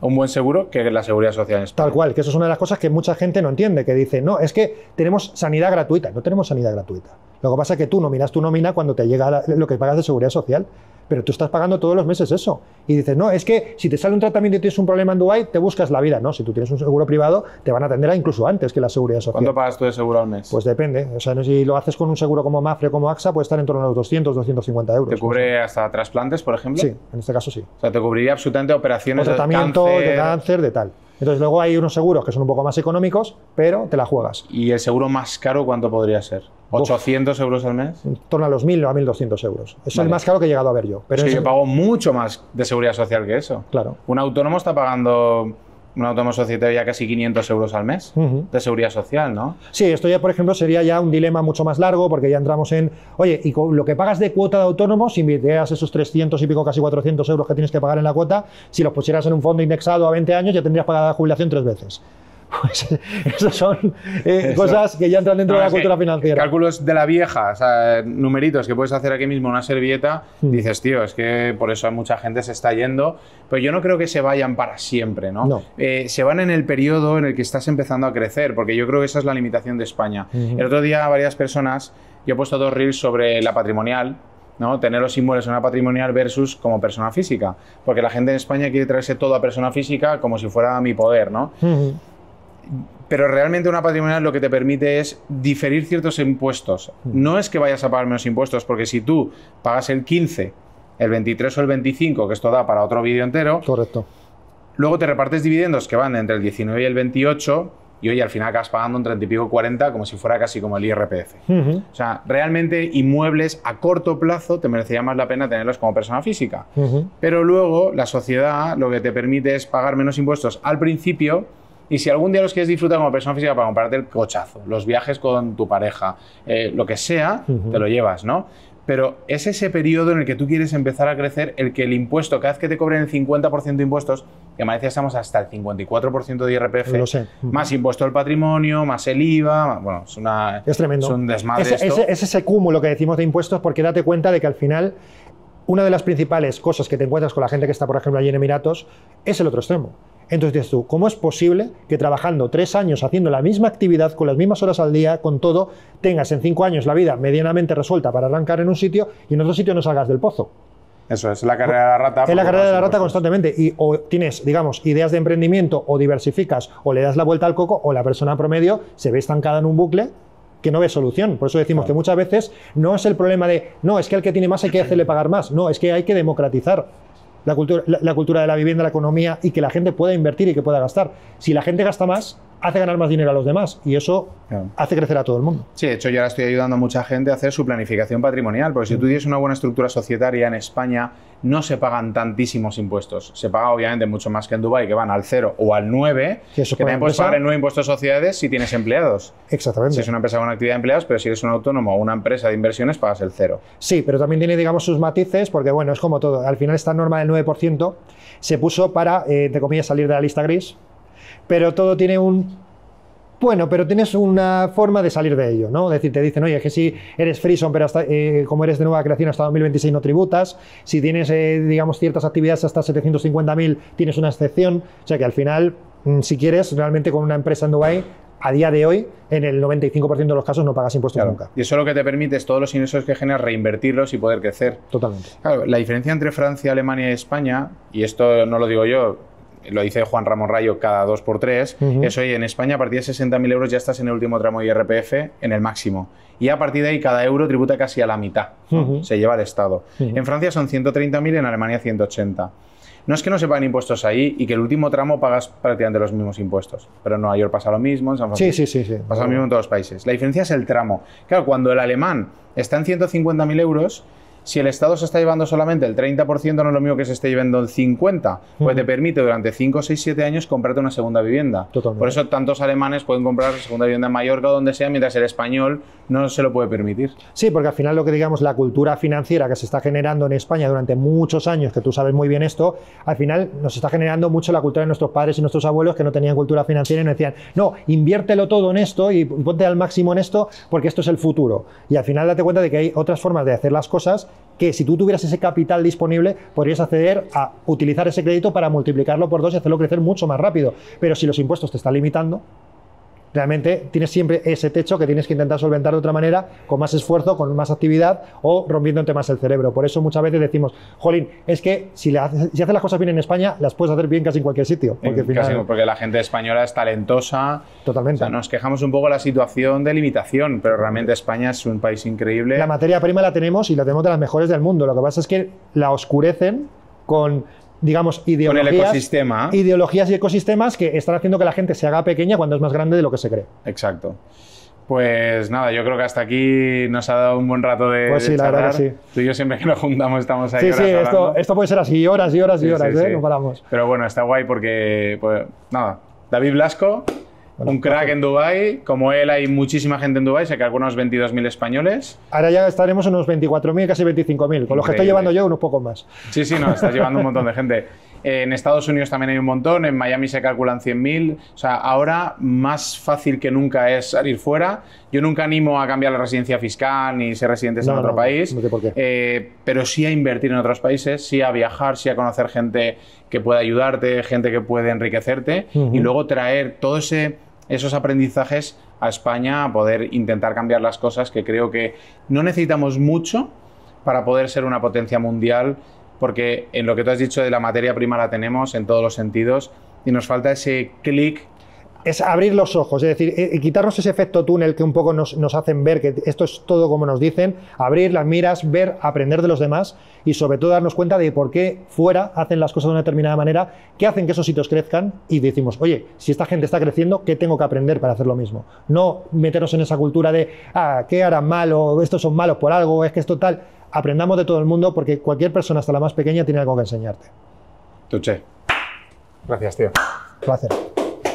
un buen seguro, que la seguridad social en España. Tal cual, que eso es una de las cosas que mucha gente no entiende, que dice, no, es que tenemos sanidad gratuita. No tenemos sanidad gratuita. Lo que pasa es que tú nominas tu nómina cuando te llega lo que pagas de seguridad social, pero tú estás pagando todos los meses eso. Y dices, no, es que si te sale un tratamiento y tienes un problema en Dubái, te buscas la vida. No, si tú tienes un seguro privado, te van a atender incluso antes que la seguridad social. ¿Cuánto pagas tú de seguro al mes? Pues depende. O sea, no, si lo haces con un seguro como Mafre o como AXA, puede estar en torno a los 200, 250 euros. ¿Te cubre hasta trasplantes, por ejemplo? Sí, en este caso sí. O sea, te cubriría absolutamente operaciones o tratamiento de cáncer, de tal. Entonces luego hay unos seguros que son un poco más económicos, pero te la juegas. ¿Y el seguro más caro cuánto podría ser? ¿800 euros al mes? En torno a los 1.000 o a 1.200 euros. Es el más caro que he llegado a ver yo. Pero es que yo pago mucho más de seguridad social que eso. Claro. Un autónomo está pagando, un autónomo societario, ya casi 500 euros al mes de seguridad social, ¿no? Sí, esto ya, por ejemplo, sería ya un dilema mucho más largo, porque ya entramos en, oye, y con lo que pagas de cuota de autónomo, si invirtieras esos 300 y pico, casi 400 euros que tienes que pagar en la cuota, si los pusieras en un fondo indexado a 20 años, ya tendrías pagada la jubilación 3 veces. Pues esas son cosas que ya entran dentro de la cultura financiera. Cálculos de la vieja, o sea, numeritos que puedes hacer aquí mismo, una servilleta, dices, tío, es que por eso mucha gente se está yendo, pero yo no creo que se vayan para siempre, ¿no? No. Se van en el periodo en el que estás empezando a crecer, porque yo creo que esa es la limitación de España. El otro día varias personas, yo he puesto 2 reels sobre la patrimonial, ¿no? Tener los inmuebles en una patrimonial versus como persona física, porque la gente en España quiere traerse todo a persona física como si fuera mi poder, ¿no? Pero realmente una patrimonial lo que te permite es diferir ciertos impuestos. No es que vayas a pagar menos impuestos, porque si tú pagas el 15, el 23 o el 25, que esto da para otro vídeo entero, correcto, luego te repartes dividendos que van entre el 19 y el 28 y oye, al final acabas pagando un 30 y pico 40 como si fuera casi como el IRPF. O sea, realmente inmuebles a corto plazo te merecería más la pena tenerlos como persona física. Pero luego la sociedad lo que te permite es pagar menos impuestos al principio. Y si algún día los quieres disfrutar como persona física para comprarte el cochazo, los viajes con tu pareja, lo que sea, te lo llevas, ¿no? Pero es ese periodo en el que tú quieres empezar a crecer, el que el impuesto, cada vez que te cobren el 50% de impuestos, que en Valencia estamos hasta el 54% de IRPF, lo sé. Más impuesto al patrimonio, más el IVA, bueno, es tremendo. Es un desmadre es ese cúmulo que decimos de impuestos, porque date cuenta de que al final una de las principales cosas que te encuentras con la gente que está, por ejemplo, allí en Emiratos, es el otro extremo. Entonces dices tú, ¿cómo es posible que trabajando 3 años haciendo la misma actividad, con las mismas horas al día, con todo, tengas en 5 años la vida medianamente resuelta para arrancar en un sitio y en otro sitio no salgas del pozo? Eso es la carrera de la rata. Es la carrera de la rata constantemente. Y o tienes, digamos, ideas de emprendimiento, o diversificas, o le das la vuelta al coco, o la persona promedio se ve estancada en un bucle que no ve solución. Por eso decimos que muchas veces no es el problema de, no, es que al que tiene más hay que hacerle pagar más. No, es que hay que democratizar la cultura de la vivienda, la economía, y que la gente pueda invertir y que pueda gastar. Si la gente gasta más, hace ganar más dinero a los demás, y eso hace crecer a todo el mundo. Sí, de hecho yo ahora estoy ayudando a mucha gente a hacer su planificación patrimonial, porque si tú tienes una buena estructura societaria en España, no se pagan tantísimos impuestos. Se paga obviamente mucho más que en Dubái, que van al 0 o al 9, que también puedes pagar el 9 impuestos de sociedades si tienes empleados. Exactamente. Si es una empresa con actividad de empleados, pero si eres un autónomo o una empresa de inversiones, pagas el 0. Sí, pero también tiene, digamos, sus matices, porque bueno, es como todo. Al final esta norma del 9% se puso para, entre comillas, salir de la lista gris, pero todo tiene un... Bueno, pero tienes una forma de salir de ello, ¿no? Es decir, te dicen, oye, que si eres freeson, pero hasta, como eres de nueva creación hasta 2026 no tributas. Si tienes, digamos, ciertas actividades hasta 750.000, tienes una excepción. O sea que al final, si quieres, realmente con una empresa en Dubái, a día de hoy, en el 95% de los casos no pagas impuestos nunca. Y eso lo que te permite es todos los ingresos que generas reinvertirlos y poder crecer. Totalmente. Claro, la diferencia entre Francia, Alemania y España, y esto no lo digo yo, lo dice Juan Ramón Rayo cada 2x3, es oye, en España a partir de 60.000 euros ya estás en el último tramo de IRPF, en el máximo. Y a partir de ahí cada euro tributa casi a la mitad, ¿no? Se lleva el Estado. En Francia son 130.000, en Alemania 180. No es que no se paguen impuestos ahí y que el último tramo pagas prácticamente los mismos impuestos. Pero en Nueva York pasa lo mismo, en San Francisco sí. pasa lo mismo en todos los países. La diferencia es el tramo. Claro, cuando el alemán está en 150.000 euros, Si el Estado se está llevando solamente el 30%, no es lo mismo que se esté llevando el 50%, pues te permite durante 5, 6, 7 años comprarte una segunda vivienda. Totalmente. Por eso tantos alemanes pueden comprar segunda vivienda en Mallorca o donde sea, mientras el español no se lo puede permitir. Sí, porque al final lo que digamos, la cultura financiera que se está generando en España durante muchos años, que tú sabes muy bien esto, al final nos está generando mucho la cultura de nuestros padres y nuestros abuelos que no tenían cultura financiera y nos decían, no, inviértelo todo en esto y ponte al máximo en esto porque esto es el futuro. Y al final date cuenta de que hay otras formas de hacer las cosas que si tú tuvieras ese capital disponible podrías acceder a utilizar ese crédito para multiplicarlo por 2 y hacerlo crecer mucho más rápido. Pero si los impuestos te están limitando, realmente tienes siempre ese techo que tienes que intentar solventar de otra manera, con más esfuerzo, con más actividad o rompiéndote más el cerebro. Por eso muchas veces decimos, jolín, es que si haces las cosas bien en España, las puedes hacer bien casi en cualquier sitio. Porque la gente española es talentosa. Totalmente. O sea, nos quejamos un poco de la situación de limitación, pero realmente España es un país increíble. La materia prima la tenemos y la tenemos de las mejores del mundo. Lo que pasa es que la oscurecen con, digamos, ideologías, con el ecosistema. Ideologías y ecosistemas que están haciendo que la gente se haga pequeña cuando es más grande de lo que se cree. Exacto. Pues nada, yo creo que hasta aquí nos ha dado un buen rato de Pues sí, de la charlar. verdad que sí. Tú y yo siempre que nos juntamos estamos ahí Sí, horas hablando. esto puede ser así, horas y horas y horas, Sí, no paramos. Pero bueno, está guay porque, pues nada, David Blasco, un crack en Dubái. Como él hay muchísima gente en Dubái, se calcula unos 22.000 españoles. Ahora ya estaremos en unos 24.000, casi 25.000, con los que estoy llevando yo unos pocos más. Sí, no, estás llevando un montón de gente. En Estados Unidos también hay un montón, en Miami se calculan 100.000. O sea, ahora más fácil que nunca es salir fuera. Yo nunca animo a cambiar la residencia fiscal ni ser residentes en otro país, no sé por qué. pero sí a invertir en otros países, sí a viajar, sí a conocer gente que puede ayudarte, gente que puede enriquecerte y luego traer todos esos aprendizajes a España a poder intentar cambiar las cosas, que creo que no necesitamos mucho para poder ser una potencia mundial, porque en lo que tú has dicho de la materia prima la tenemos en todos los sentidos y nos falta ese clic. Es abrir los ojos, es decir, quitarnos ese efecto túnel que un poco nos hacen ver que esto es todo como nos dicen, abrir las miras, ver, aprender de los demás y sobre todo darnos cuenta de por qué fuera hacen las cosas de una determinada manera, qué hacen que esos sitios crezcan y decimos, oye, si esta gente está creciendo, ¿qué tengo que aprender para hacer lo mismo? No meternos en esa cultura de, ¿qué harán mal? O estos son malos por algo, es que esto tal. Aprendamos de todo el mundo porque cualquier persona, hasta la más pequeña, tiene algo que enseñarte. Tuche. Gracias, tío. Placer.